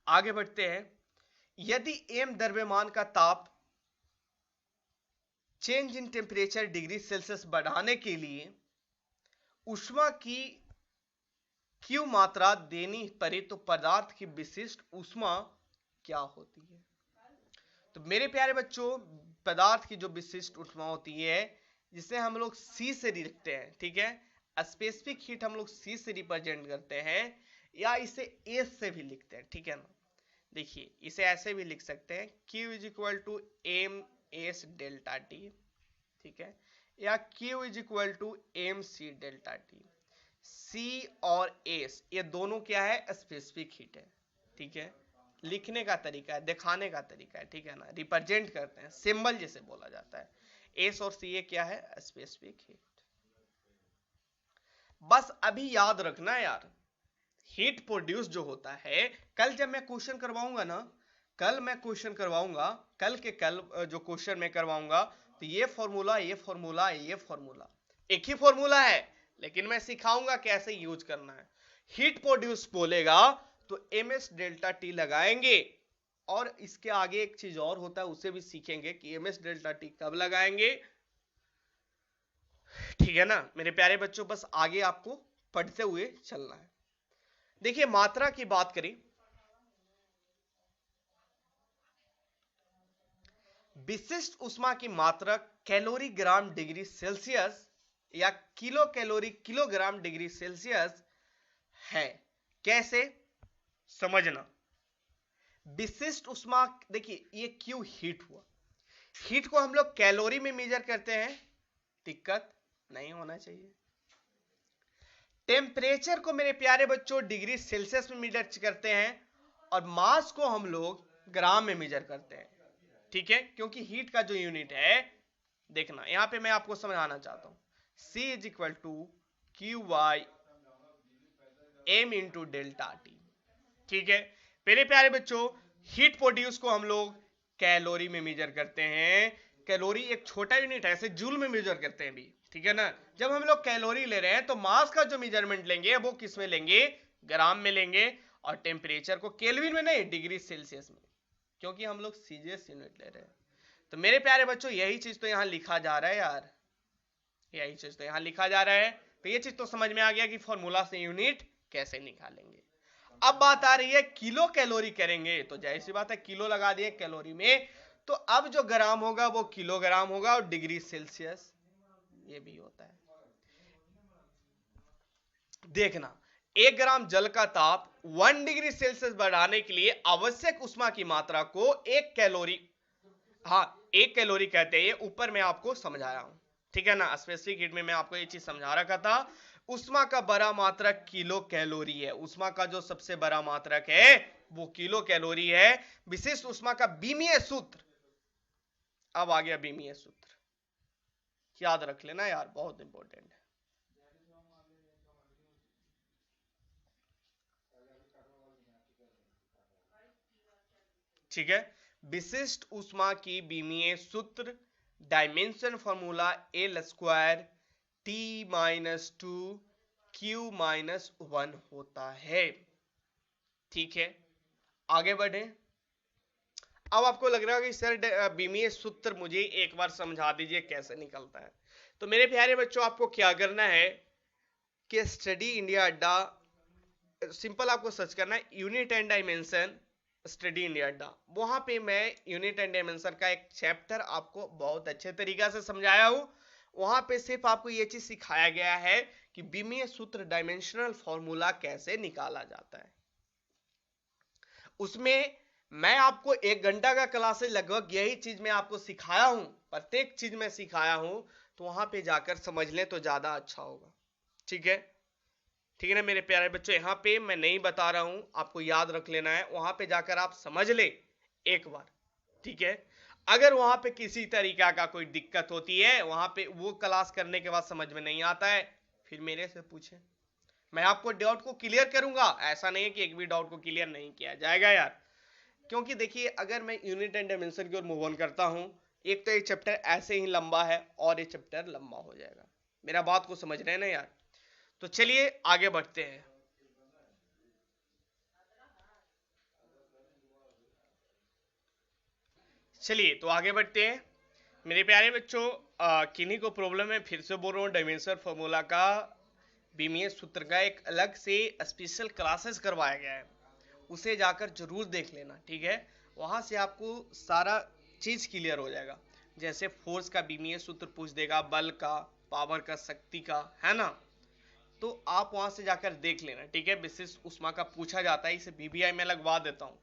आगे बढ़ते हैं। यदि m द्रव्यमान का ताप change in temperature degree Celsius बढ़ाने के लिए ऊष्मा की Q मात्रा देनी पड़े तो पदार्थ की विशिष्ट ऊष्मा क्या होती है। तो मेरे प्यारे बच्चों, पदार्थ की जो विशिष्ट ऊष्मा होती है, जिसे हम लोग C से लिखते हैं, ठीक है, स्पेसिफिक हीट हम लोग C से रिप्रेजेंट करते हैं, या इसे S से भी लिखते हैं, ठीक है ना। देखिए इसे ऐसे भी लिख सकते हैं, Q is equal to M S delta T, ठीक है, या Q is equal to M C delta T. C और S ये दोनों क्या है, स्पेसिफिक हीट है, ठीक है, लिखने का तरीका है, दिखाने का तरीका है, ठीक है ना, रिप्रेजेंट करते हैं, सिंबल जिसे बोला जाता है। S और C ये क्या है, स्पेसिफिक हीट। बस अभी याद रखना यार, हीट प्रोड्यूस जो होता है, कल जब मैं क्वेश्चन करवाऊंगा ना, कल मैं क्वेश्चन करवाऊंगा, कल के कल जो क्वेश्चन मैं करवाऊंगा, तो ये फॉर्मूला ये फॉर्मूला ये फॉर्मूला एक ही फॉर्मूला है, लेकिन मैं सिखाऊंगा कैसे यूज करना है। हीट प्रोड्यूस बोलेगा तो एम एस डेल्टा टी लगाएंगे, और इसके आगे एक चीज और होता है, उसे भी सीखेंगे कि एम एस डेल्टा टी कब लगाएंगे, ठीक है ना मेरे प्यारे बच्चों, बस आगे आपको पढ़ते हुए चलना है। देखिए मात्रा की बात करें, विशिष्ट उष्मा की मात्रा कैलोरी ग्राम डिग्री सेल्सियस या kilo calorie kilogram degree Celsius है। कैसे समझना, विशिष्ट उष्मा, देखिए ये क्यों हीट हुआ, हीट को हम लोग कैलोरी में मेजर करते हैं, दिक्कत नहीं होना चाहिए। टेम्परेचर को मेरे प्यारे बच्चों डिग्री सेल्सियस में मेजर करते हैं, और मास को हम लोग ग्राम में मेजर करते हैं, ठीक है, क्योंकि हीट का जो यूनिट है, देखना यहां पे मैं आपको समझाना चाहता हूं, C is equal to Q Y M into delta T, ठीक है। मेरे प्यारे बच्चों हीट प्रोड्यूस को हम लोग कैलोरी में मेजर करते हैं, कैलोरी एक छोटा यूनिट है, ऐसे जूल में मेजर करते हैं भी, ठीक है ना। जब हम लोग कैलोरी ले रहे हैं तो मास का जो मेजरमेंट लेंगे वो किस में लेंगे, ग्राम में लेंगे, और टेम्परेचर को केल्विन में नहीं, डिग्री सेल्सियस में, क्योंकि हम लोग सीजीएस यूनिट ले रहे हैं। तो मेरे प्यारे बच्चों यही चीज तो यहां लिखा जा रहा है यार, यही चीज तो यहां लिखा जा रहा है, तो ये चीज तो समझ में आ गया कि फॉर्मूला से यूनिट कैसे निकालेंगे। अब बात आ रही है किलो कैलोरी करेंगे, तो जाहिर सी बात है किलो लगा दिए कैलोरी में, तो अब जो ग्राम होगा वो किलोग्राम होगा, और डिग्री सेल्सियस ये भी होता है। देखना 1 ग्राम जल का ताप 1 डिग्री सेल्सियस बढ़ाने के लिए आवश्यक उष्मा की मात्रा को 1 कैलोरी, हाँ 1 कैलोरी कहते हैं, ये ऊपर मैं आपको समझाया हूं, ठीक है ना, स्पेसिफिक हीट में मैं आपको ये चीज समझा रखा था। उष्मा का बड़ा मात्रक किलो कैलोरी है, उष्मा का जो सबसे बड़ा मात्रक है वो किलो कैलोरी है। विशिष्ट उष्मा का बीमीय सूत्र, अब आ गया बीमीय सूत्र, याद रख लेना यार, बहुत इंपॉर्टेंट है। ठीक है, विशिष्ट उष्मा की बीमीय सूत्र dimension formula L square T minus two Q minus 1 होता है, ठीक है। आगे बढ़े, अब आपको लग रहा है कि सर बीमीय सूत्र मुझे एक बार समझा दीजिए कैसे निकलता है। तो मेरे प्यारे बच्चों आपको क्या करना है कि स्टडी इंडिया अड्डा, सिंपल आपको सर्च करना है unit and dimension study India अड्डा, वहां पे मैं यूनिट एंड डायमेंशन का एक चैप्टर आपको बहुत अच्छे तरीका से समझाया हूं। वहां पे सिर्फ आपको यह चीज सिखाया गया है कि बीमीय सूत्र डायमेंशनल फॉर्मूला कैसे निकाला जाता है। उसमें मैं आपको 1 घंटा का क्लास है, लगभग यही चीज मैं आपको सिखाया हूं, प्रत्येक चीज में सिखाया हूं, तो वहां पे जाकर समझ लें तो ज्यादा अच्छा होगा, ठीक है, ठीक है ना मेरे प्यारे बच्चों। यहां पे मैं नहीं बता रहा हूं, आपको याद रख लेना है, वहां पे जाकर आप समझ ले एक बार, ठीक है। अगर वहां पे किसी तरीका का कोई दिक्कत होती है, वहां पे वो क्लास करने के बाद समझ में नहीं आता है, फिर मेरे से पूछे, मैं आपको डाउट को क्लियर करूंगा। ऐसा नहीं है कि एक भी डाउट को क्लियर नहीं किया जाएगा यार, क्योंकि देखिए अगर मैं यूनिट एंड डायमेंशन की ओर मूव ऑन करता हूं, एक तो ये चैप्टर ऐसे ही लंबा है और ये चैप्टर लंबा हो जाएगा, मेरा बात को समझ रहे हैं ना यार। तो चलिए आगे बढ़ते हैं। चलिए तो आगे बढ़ते हैं मेरे प्यारे बच्चों। किन्हीं को प्रॉब्लम है, फिर से बोल रहा हूँ, डायमेंशन फॉर्मूला का बीमीय सूत्र का एक अलग से स्पेशल क्लासेस करवाया गया है, उसे जाकर जरूर देख लेना, ठीक है। वहां से आपको सारा चीज क्लियर हो जाएगा, जैसे फोर्स का बीमीय सूत्र पूछ देगा, बल का, पावर का, शक्ति का, है ना, तो आप वहां से जाकर देख लेना, ठीक है। विशिष्ट उष्मा का पूछा जाता है, इसे बीबीआई में लगवा देता हूं,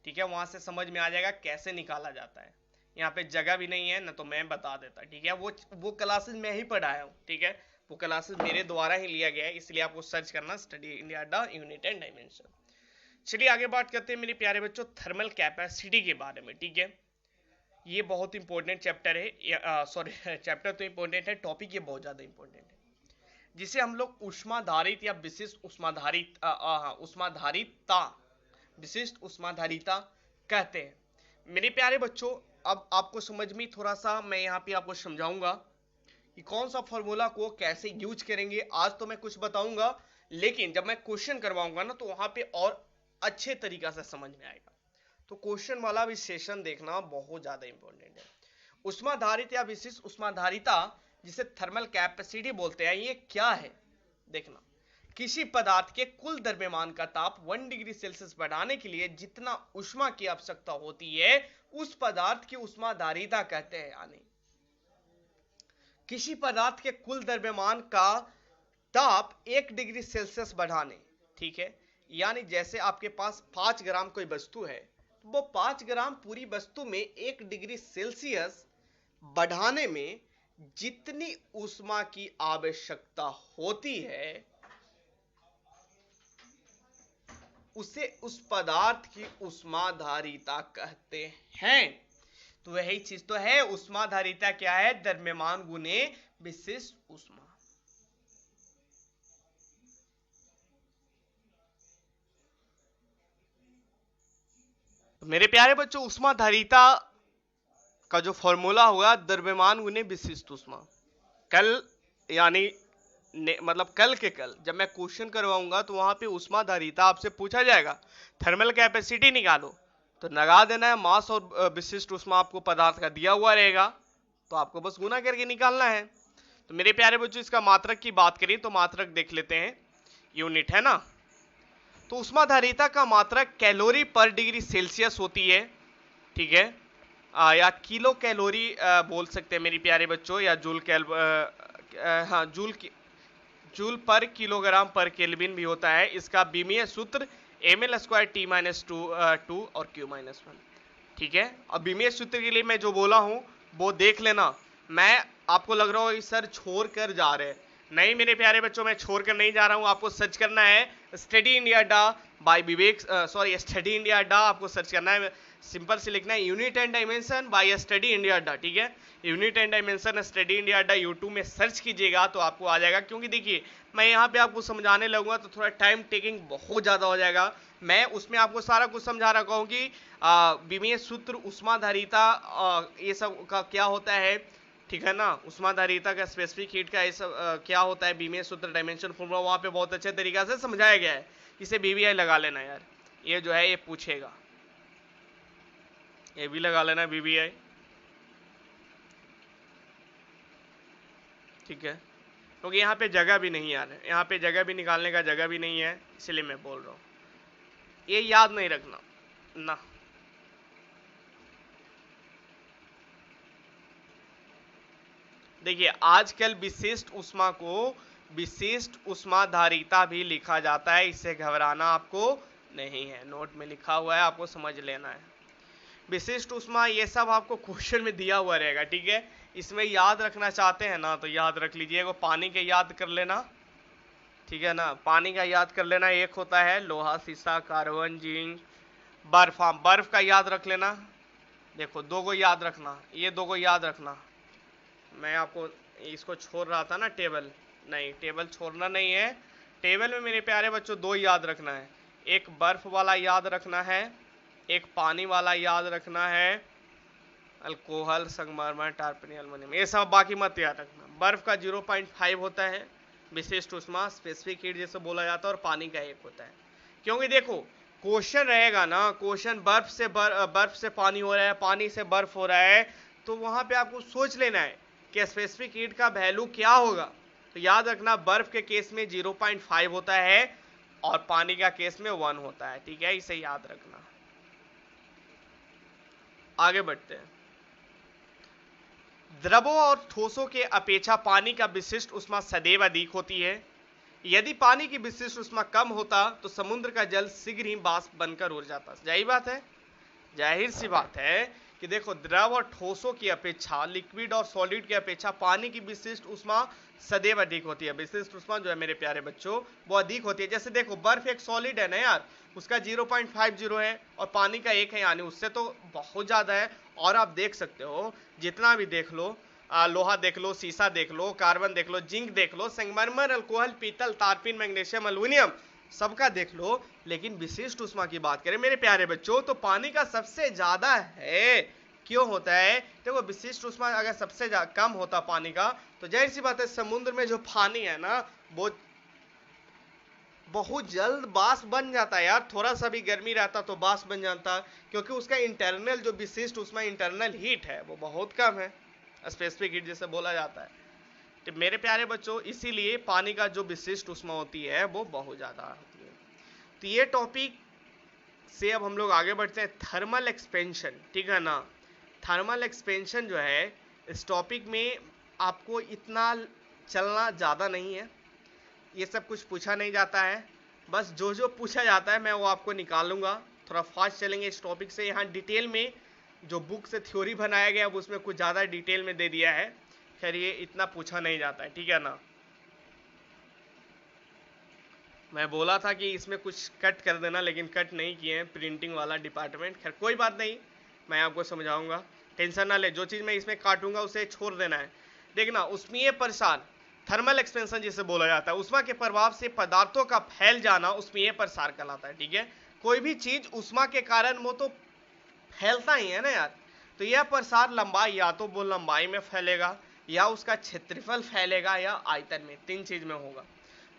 ठीक है, वहां से समझ में आ जाएगा कैसे निकाला जाता है। यहाँ पे जगह भी नहीं है ना, तो मैं बता देता, ठीक है। वो क्लासेस मैं ही पढ़ाया हूँ, ठीक है, वो क्लासेस मेरे द्वारा ही लिया गया है, इसलिए आपको सर्च करना study India the unit and dimension. चलिए आगे बात करते हैं मेरे प्यारे बच्चों थर्मल कैपेसिटी के बारे में, ठीक है। ये बहुत इंपॉर्टेंट चैप्टर है, सॉरी चैप्टर तो इंपॉर्टेंट है, टॉपिक ये बहुत ज्यादा इंपॉर्टेंट है, जिसे हम लोग ऊष्माधारित या विशिष्ट ऊष्माधारिता विशिष्ट ऊष्माधारिता कहते हैं। मेरे प्यारे बच्चों, अब आपको समझ में थोड़ा सा मैं यहाँ पे आपको समझाऊंगा कि कौन सा फॉर्मूला को कैसे यूज करेंगे। आज तो मैं कुछ बताऊंगा, लेकिन जब मैं क्वेश्चन करवाऊंगा ना, तो वहां पे और अच्छे तरीका से समझ में आएगा। तो क्वेश्चन वाला भी सेशन देखना बहुत ज्यादा इंपॉर्टेंट है। ऊष्माधारित या विशिष्ट ऊष्माधारिता, जिसे थर्मल कैपेसिटी बोलते हैं, ये क्या है देखना। किसी पदार्थ के कुल द्रव्यमान का ताप 1 डिग्री सेल्सियस बढ़ाने के लिए जितना ऊष्मा की आवश्यकता होती है, उस पदार्थ की ऊष्माधारिता कहते हैं। यानी किसी पदार्थ के कुल द्रव्यमान का ताप 1 डिग्री सेल्सियस बढ़ाने, ठीक है, यानी जैसे आपके पास 5 ग्राम कोई वस्तु है, तो वो 5 ग्राम पूरी वस्तु में 1 डिग्री सेल्सियस बढ़ाने में जितनी ऊष्मा की आवश्यकता होती है, उसे उस पदार्थ की ऊष्माधारिता कहते हैं। तो वही चीज तो है, ऊष्माधारिता क्या है? द्रव्यमान गुने विशिष्ट ऊष्मा। तो मेरे प्यारे बच्चों, ऊष्माधारिता का जो फॉर्मूला होगा द्रव्यमान गुने विशिष्ट ऊष्मा। कल यानी मतलब कल के कल जब मैं क्वेश्चन करवाऊंगा तो वहां पे ऊष्माधारिता आपसे पूछा जाएगा, थर्मल कैपेसिटी निकालो, तो लगा देना है मास और विशिष्ट ऊष्मा आपको पदार्थ का दिया हुआ रहेगा, तो आपको बस गुना करके निकालना है। तो मेरे प्यारे बच्चों, इसका मात्रक की बात करें तो मात्रक देख लेते हैं, यूनिट है ना। तो ऊष्माधारिता का मात्रक कैलोरी पर डिग्री सेल्सियस होती है, ठीक है, या किलो कैलोरी बोल सकते हैं मेरे प्यारे बच्चों, या जूल पर किलोग्राम पर केल्विन भी होता है। इसका बीमीय सूत्र ml² T-2 और Q-1, ठीक है। अब बीमीय सूत्र के लिए मैं जो बोला हूं वो देख लेना। मैं आपको लग रहा हो सर छोड़ कर जा रहे हैं, नहीं मेरे प्यारे बच्चों, मैं छोड़ कर नहीं जा रहा हूं। आपको सर्च करना है स्टडी इंडिया डा बाय विवेक, स्टडी इंडिया डा आपको सर्च करना है, सिंपल से लिखना है unit and dimension bye study India अड्डा, ठीक है। Unit and dimension study India अड्डा यूट्यूब में सर्च कीजिएगा तो आपको आ जाएगा। क्योंकि देखिए मैं यहाँ पे आपको समझाने लगूंगा तो थोड़ा टाइम टेकिंग बहुत ज़्यादा हो जाएगा। मैं उसमें आपको सारा कुछ समझा रखा हूँ कि विमीय सूत्र, ऊष्माधारिता, ये सब का क्या होता है, ठीक है ना, ऊष्माधारिता का, स्पेसिफिक हीट का ये सब क्या होता है, बीमीय सूत्र, डायमेंशन फॉर्मूला वहाँ पे बहुत अच्छे तरीके से समझाया गया है। इसे BBI लगा लेना यार, ये जो है ये पूछेगा, ये भी लगा लेना BBI, ठीक है। क्योंकि यहाँ पे जगह भी नहीं यार, यहाँ पे जगह भी निकालने का जगह भी नहीं है, इसलिए मैं बोल रहा हूँ, ये याद नहीं रखना ना। देखिए आजकल विशिष्ट ऊष्मा को विशिष्ट ऊष्माधारिता भी लिखा जाता है, इससे घबराना आपको नहीं है, नोट में लिखा हुआ है, आपको समझ लेना है। विशिष्ट ऊष्मा ये सब आपको क्वेश्चन में दिया हुआ रहेगा, ठीक है। इसमें याद रखना चाहते हैं ना तो याद रख लीजिए, वो पानी के याद कर लेना, ठीक है ना, पानी का याद कर लेना। एक होता है लोहा, शीशा, कार्बन, जिंक, बर्फ, हाँ बर्फ का याद रख लेना। देखो दो को याद रखना, ये दो को याद रखना। मैं आपको इसको छोड़ रहा था ना टेबल, नहीं टेबल छोड़ना नहीं है, टेबल में मेरे प्यारे बच्चों दो याद रखना है, एक बर्फ वाला याद रखना है, एक पानी वाला याद रखना है, अल्कोहल, संगमरमर, टार्पेनी, एल्युमिनियम, ये सब बाकी मत याद रखना। बर्फ का 0.5 होता है विशिष्ट ऊष्मा, स्पेसिफिक हीट जैसे बोला जाता है, और पानी का 1 होता है। क्योंकि देखो क्वेश्चन रहेगा ना, क्वेश्चन बर्फ से पानी हो रहा है, पानी से बर्फ हो रहा है, तो वहां पे आपको सोच लेना है कि स्पेसिफिक हीट का वैल्यू क्या होगा। तो याद रखना बर्फ के केस में 0.5 होता है और पानी का केस में 1 होता है, ठीक है, इसे याद रखना। आगे बढ़ते हैं। द्रवों और ठोसों के अपेक्षा पानी का विशिष्ट ऊष्मा सदैव अधिक होती है। यदि पानी की विशिष्ट ऊष्मा कम होता तो समुद्र का जल शीघ्र ही वाष्प बनकर उड़ जाता। यही बात है, जाहिर सी बात है कि देखो द्रव और ठोसों की अपेक्षा, लिक्विड और सॉलिड की अपेक्षा पानी की विशिष्ट ऊष्मा सदैव अधिक होती है। विशिष्ट ऊष्मा जो है मेरे प्यारे बच्चों वो अधिक होती है। जैसे देखो बर्फ एक सॉलिड है ना यार, उसका 0.50 है और पानी का 1 है, यानी उससे तो बहुत ज्यादा है। और आप देख सकते हो जितना भी देख लो, लोहा देख लो, शीशा देख लो, कार्बन देख लो, जिंक देख लो, संगमरमर, अल्कोहल, पीतल, तारपीन, मैग्नीशियम, एल्युमिनियम, सबका देख लो। लेकिन विशिष्ट ऊष्मा की बात करें मेरे प्यारे बच्चों तो पानी का सबसे ज्यादा है। क्यों होता है? देखो विशिष्ट ऊष्मा अगर सबसे कम होता पानी का तो जाहिर सी बात है समुद्र में जो पानी है ना वो बहुत जल्द बाष्प बन जाता है यार। थोड़ा सा भी गर्मी रहता तो बाष्प बन जाता, क्योंकि उसका इंटरनल जो विशिष्ट ऊष्मा इंटरनल हीट है वो बहुत कम है, स्पेसिफिक हीट जिसे बोला जाता है। तो मेरे प्यारे बच्चों इसीलिए पानी का जो विशिष्ट ऊष्मा होती है वो बहुत ज्यादा होती है। तो ये टॉपिक से अब हम लोग आगे बढ़ते हैं थर्मल एक्सपेंशन, ठीक है ना। थर्मल एक्सपेंशन जो है इस टॉपिक में आपको इतना चलना ज़्यादा नहीं है, ये सब कुछ पूछा नहीं जाता है, बस जो जो पूछा जाता है मैं वो आपको निकालूंगा। थोड़ा फास्ट चलेंगे इस टॉपिक से। यहाँ डिटेल में जो बुक से थ्योरी बनाया गया वो उसमें कुछ ज़्यादा डिटेल में दे दिया है, खैर ये इतना पूछा नहीं जाता है, ठीक है ना। मैं बोला था कि इसमें कुछ कट कर देना, लेकिन कट नहीं किए हैं प्रिंटिंग वाला डिपार्टमेंट। खैर कोई बात नहीं, मैं आपको समझाऊंगा, टेंशन ना ले। जो चीज़ मैं इसमें काटूंगा उसे छोड़ देना है। देखना उष्मीय प्रसार, थर्मल एक्सपेंशन जिसे बोला जाता है, उष्मा के प्रभाव से पदार्थों का फैल जाना उष्मीय प्रसार कहलाता है, ठीक है। कोई भी चीज उष्मा के कारण वो तो फैलता ही है ना यार। तो यह प्रसार लंबाई या तो वो लंबाई में फैलेगा या उसका क्षेत्रफल फैलेगा या आयतन में, तीन चीज में होगा।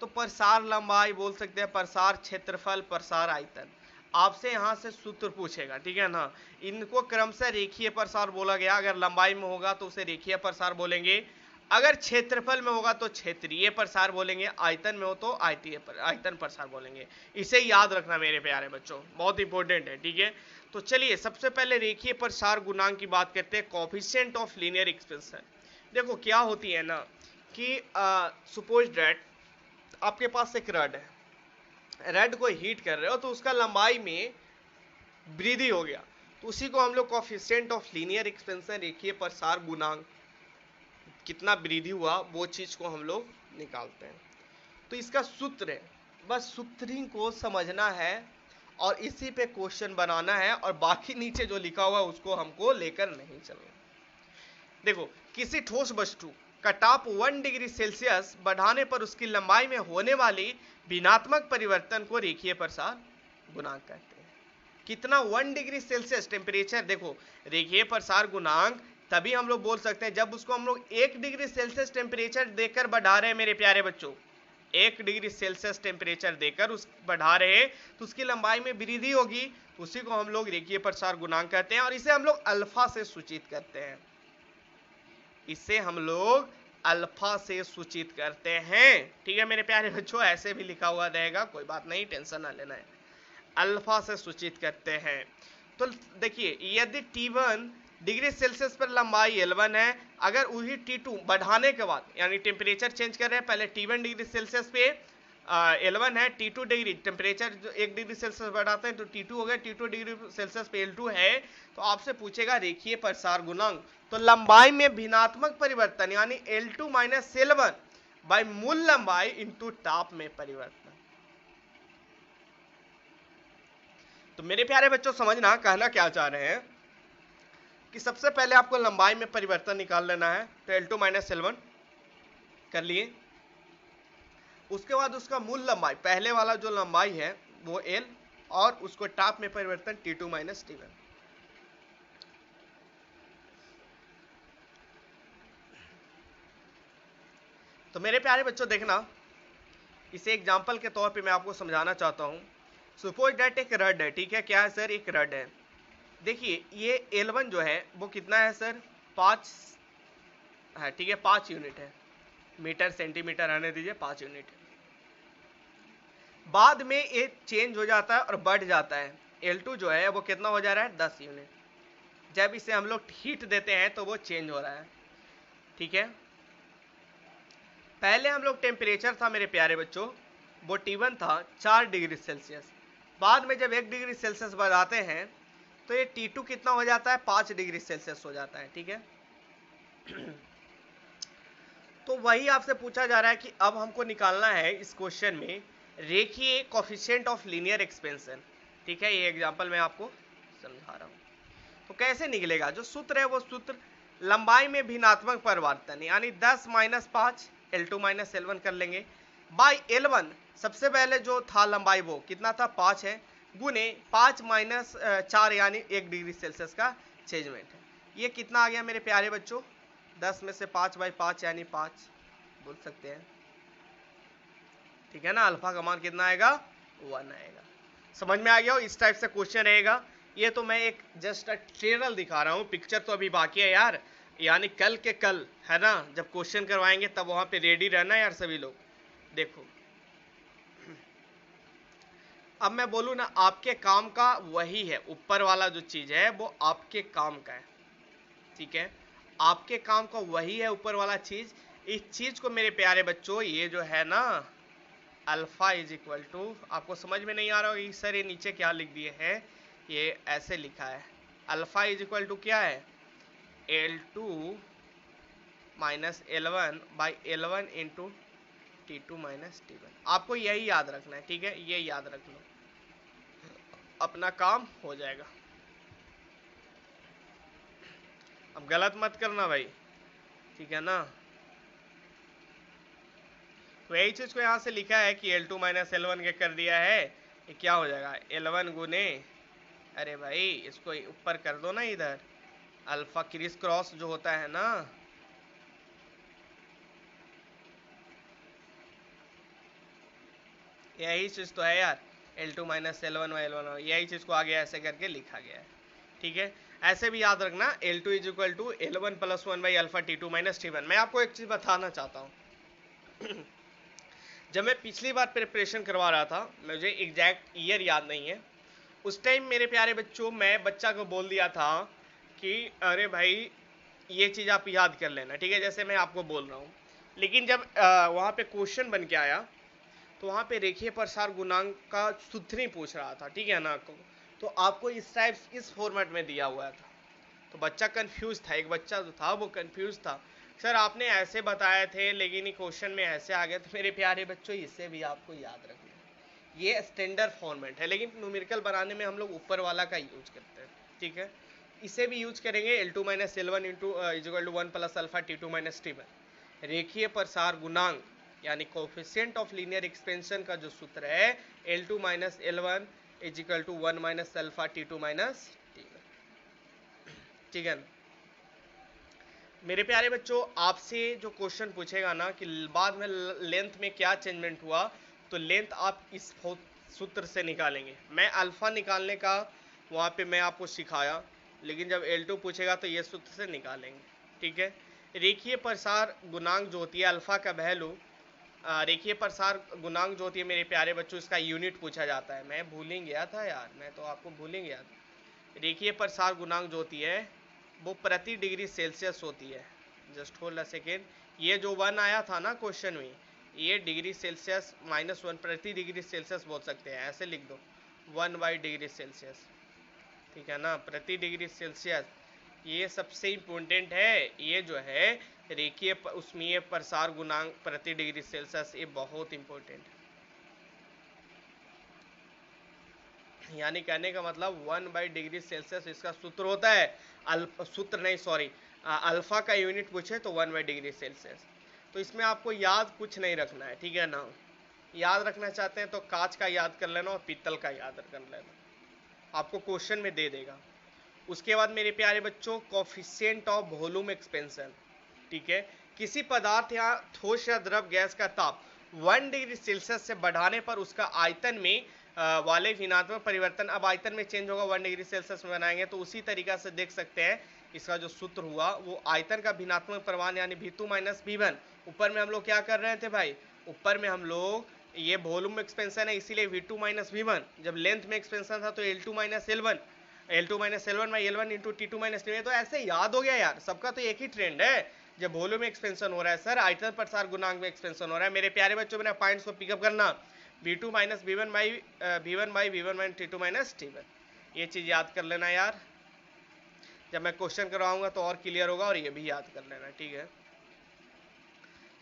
तो प्रसार लंबाई बोल सकते हैं, प्रसार क्षेत्रफल, प्रसार आयतन। आपसे यहाँ से सूत्र पूछेगा, ठीक है ना। इनको क्रमशः रेखीय प्रसार बोला गया। अगर लंबाई में होगा तो उसे रेखीय प्रसार बोलेंगे, अगर क्षेत्रफल में होगा तो क्षेत्रीय प्रसार बोलेंगे, आयतन में हो तो आयतन प्रसार बोलेंगे। इसे याद रखना मेरे प्यारे बच्चों, बहुत इंपॉर्टेंट है, ठीक है। तो चलिए सबसे पहले रेखीय प्रसार गुणांक की बात करते हैं, कोएफिशिएंट ऑफ लीनियर एक्सपेंशन। देखो क्या होती है ना कि सपोज दैट आपके पास एक रड है, रड को हीट कर रहे हो तो उसका लंबाई में वृद्धि हो गया, तो उसी को हम लोग कोएफिशिएंट ऑफ लीनियर एक्सपेंशन, रेखीय प्रसार गुणांक, कितना वृद्धि हुआ वो चीज को हम लोग निकालते हैं। तो इसका सूत्र है, बस सूत्र ही को समझना है और इसी पे क्वेश्चन बनाना है, और बाकी नीचे जो लिखा हुआ है उसको हमको लेकर नहीं चलना। देखो किसी ठोस वस्तु का ताप 1 डिग्री सेल्सियस बढ़ाने पर उसकी लंबाई में होने वाली भिन्नात्मक परिवर्तन को रेखीय प्रसार गुणांक कहते हैं। कितना? 1 डिग्री सेल्सियस टेम्परेचर। देखो रेखीय प्रसार गुणांक तभी हम लोग बोल सकते हैं जब उसको हम लोग 1 डिग्री सेल्सियस टेम्परेचर देकर बढ़ा रहे हैं मेरे प्यारे बच्चों, 1 डिग्री सेल्सियस टेम्परेचर देकर उस बढ़ा रहे हैं तो उसकी लंबाई में वृद्धि होगी, उसी को हम लोग रेखीय प्रसार गुणांक कहते हैं। और इसे हम लोग अल्फा से सूचित करते हैं, इसे हम लोग अल्फा से सूचित करते हैं, ठीक है मेरे प्यारे बच्चों। ऐसे भी लिखा हुआ रहेगा, कोई बात नहीं, टेंशन ना लेना है, अल्फा से सूचित करते हैं। तो देखिए यदि T1 डिग्री सेल्सियस पर लंबाई L1 है, अगर वही T2 बढ़ाने के बाद, यानी टेम्परेचर चेंज कर रहे हैं, पहले T1 डिग्री सेल्सियस पे L1 है, T2 डिग्री टेम्परेचर जो 1 डिग्री सेल्सियस बढ़ाते हैं तो T2 हो गया, T2 डिग्री सेल्सियस पे L2 है, तो आपसे पूछेगा रेखीय प्रसार गुणांक। तो लंबाई में भिन्नात्मक परिवर्तन यानी L2 माइनस L1 बाय मूल लंबाई इंटू ताप में परिवर्तन। तो मेरे प्यारे बच्चों समझना, कहना क्या चाह रहे हैं कि सबसे पहले आपको लंबाई में परिवर्तन निकाल लेना है, तो L2 माइनस L1 कर लिए। उसके बाद उसका मूल लंबाई, पहले वाला जो लंबाई है वो L, और उसको ताप में परिवर्तन T2 माइनस T1। तो मेरे प्यारे बच्चों देखना, इसे एग्जाम्पल के तौर पे मैं आपको समझाना चाहता हूं। सपोज दैट एक रड है, ठीक है, क्या है सर? एक रड है। देखिए ये L1 जो है वो कितना है सर? 5 है, ठीक है, 5 यूनिट है, मीटर सेंटीमीटर आने दीजिए, 5 यूनिट। बाद में ये चेंज हो जाता है और बढ़ जाता है, L2 जो है वो कितना हो जा रहा है? 10 यूनिट। जब इसे हम लोग हीट देते हैं तो वो चेंज हो रहा है, ठीक है। पहले हम लोग टेम्परेचर था मेरे प्यारे बच्चों वो T1 था 4 डिग्री सेल्सियस, बाद में जब 1 डिग्री सेल्सियस बढ़ाते हैं तो ये T2 कितना हो जाता है, 5 डिग्री सेल्सियस हो जाता है। ठीक है, तो वही आपसे पूछा जा रहा है कि अब हमको निकालना है इस क्वेश्चन में रेखीय कोफिशिएंट ऑफ लीनियर एक्सपेंशन। ठीक है, ये एग्जांपल मैं आपको समझा रहा हूँ। तो कैसे निकलेगा, जो सूत्र है वो सूत्र लंबाई में भिन्नात्मक परिवर्तन यानी 10 - 5 L2 - L1 कर लेंगे बाई L1। सबसे पहले जो था लंबाई वो कितना था, 5 है, गुने 5 - 4 यानी 1 डिग्री सेल्सियस का चेंजमेंट है। ये कितना आ गया मेरे प्यारे बच्चों, 10 में से 5/5 यानी 5 बोल सकते हैं। ठीक है ना, अल्फा का मान कितना आएगा, 1 आएगा। समझ में आ गया हो, इस टाइप से क्वेश्चन रहेगा। ये तो मैं एक जस्ट ट्रेलर दिखा रहा हूँ, पिक्चर तो अभी बाकी है यार, यानी कल के कल है ना, जब क्वेश्चन करवाएंगे तब वहां पे रेडी रहना यार सभी लोग। देखो अब मैं बोलूँ ना, आपके काम का वही है, ऊपर वाला जो चीज है वो आपके काम का है। ठीक है, आपके काम का वही है ऊपर वाला चीज। इस चीज को मेरे प्यारे बच्चों, ये जो है ना अल्फा इज इक्वल टू, आपको समझ में नहीं आ रहा होगा सर ये नीचे क्या लिख दिए हैं, ये ऐसे लिखा है, अल्फा इज इक्वल टू क्या है, L2 - L1 by L1 into T2 - T1। आपको यही याद रखना है। ठीक है, ये याद रख लो, अपना काम हो जाएगा। अब गलत मत करना भाई, ठीक है ना। तो यही चीज को यहां से लिखा है कि L2 - L1 के कर दिया है, ये क्या हो जाएगा, L1 गुने, अरे भाई इसको ऊपर कर दो ना, इधर अल्फा क्रिस क्रॉस जो होता है ना, यही चीज तो है यार, L2 - L1 L1, यही चीज को आगे ऐसे करके लिखा गया है। ठीक है, ऐसे भी याद रखना, L2 is equal to L1 + 1 by alpha T2 - T1। मैं आपको एक चीज बताना चाहता हूँ जब मैं पिछली बार प्रिपरेशन करवा रहा था, मुझे एग्जैक्ट ईयर याद नहीं है, उस टाइम मेरे प्यारे बच्चों मैं बच्चा को बोल दिया था कि अरे भाई ये चीज़ आप याद कर लेना। ठीक है, जैसे मैं आपको बोल रहा हूँ, लेकिन जब वहाँ पे क्वेश्चन बन के आया तो वहाँ पे रेखीय प्रसार गुणांक का सूत्र ही पूछ रहा था। ठीक है ना, तो आपको इस टाइप इस फॉर्मेट में दिया हुआ था, तो बच्चा कंफ्यूज था, एक बच्चा जो था वो कंफ्यूज था, सर आपने ऐसे बताए थे लेकिन ये क्वेश्चन में ऐसे आ गया। तो मेरे प्यारे बच्चों इसे भी आपको याद रखना है, ये स्टैंडर्ड फॉर्मेट है, लेकिन न्यूमेरिकल बनाने में हम लोग ऊपर वाला का यूज करते हैं। ठीक है, इसे भी यूज करेंगे, L2 - L1 into equal to 1 + alpha T2 - T1। रेखीय प्रसार गुणांक यानी कोफिशिएंट ऑफ लीनियर एक्सपेंशन का जो सूत्र है L2 - L1 equal to 1 - alpha T2 - T1। ठीक है, मेरे प्यारे बच्चों आपसे जो क्वेश्चन पूछेगा ना कि बाद में लेंथ में क्या चेंजमेंट हुआ, तो लेंथ आप इस सूत्र से निकालेंगे। मैं अल्फा निकालने का वहाँ पे मैं आपको सिखाया, लेकिन जब L2 पूछेगा तो ये सूत्र से निकालेंगे। ठीक है, रेखीय प्रसार गुणांक जो होती है अल्फा का वैल्यू, रेखीय प्रसार गुणांक जो होती है मेरे प्यारे बच्चों, इसका यूनिट पूछा जाता है। मैं भूल ही गया था यार, मैं तो आपको भूल ही गया था। रेखीय प्रसार गुणांक जो होती है वो प्रति डिग्री सेल्सियस होती है। जस्ट होल्ड अ सेकेंड, ये जो 1 आया था ना क्वेश्चन में, ये डिग्री सेल्सियस -1 प्रति डिग्री सेल्सियस बोल सकते हैं, ऐसे लिख दो 1/डिग्री सेल्सियस। ठीक है ना, प्रति डिग्री सेल्सियस, ये सबसे इम्पोर्टेंट है। ये जो है रेखीय उसमें ये प्रसार गुणांक प्रति डिग्री सेल्सियस, ये बहुत इम्पोर्टेंट है। यानी कहने का मतलब 1/डिग्री सेल्सियस इसका सूत्र होता है, सूत्र नहीं सॉरी, अल्फा का यूनिट पूछे तो 1/डिग्री सेल्सियस। तो इसमें आपको याद कुछ नहीं रखना है। ठीक है ना, याद रखना चाहते हैं तो कांच का याद कर लेना और पीतल का याद कर लेना, आपको क्वेश्चन में दे देगा। उसके बाद मेरे प्यारे बच्चों कोफिशिएंट ऑफ वॉल्यूम एक्सपेंशन। ठीक है, किसी पदार्थ या ठोस या द्रव गैस का ताप 1 डिग्री सेल्सियस से बढ़ाने पर उसका आयतन में वाले भिन्नात्मक परिवर्तन, अब आयतन में चेंज होगा, 1 डिग्री सेल्सियस में बनाएंगे तो उसी तरीका से देख सकते हैं इसका जो सूत्र हुआ वो आयतन का भिन्नात्मक परिमाण यानी V2 - V1। ऊपर में हम लोग क्या कर रहे थे भाई, ऊपर में हम लोग ये वॉल्यूम एक्सपेंशन है इसीलिए V2 - V1, जब लेंथ में एक्सपेंशन था तो L2 - L1 L1 by L1 into T2 - T1। तो ऐसे याद हो गया यार, सबका तो एक ही ट्रेंड है, जब वॉल्यूम में एक्सपेंशन हो रहा है सर आयतन प्रसार गुणांक में एक्सपेंशन हो रहा है। मेरे प्यारे बच्चों, मेरे पॉइंट्स को पिकअप करना, V2 - V1 by V1 T2 - T1, ये चीज याद कर लेना यार, जब मैं क्वेश्चन करवाऊंगा तो और क्लियर होगा, और ये भी याद कर लेना, ठीक है।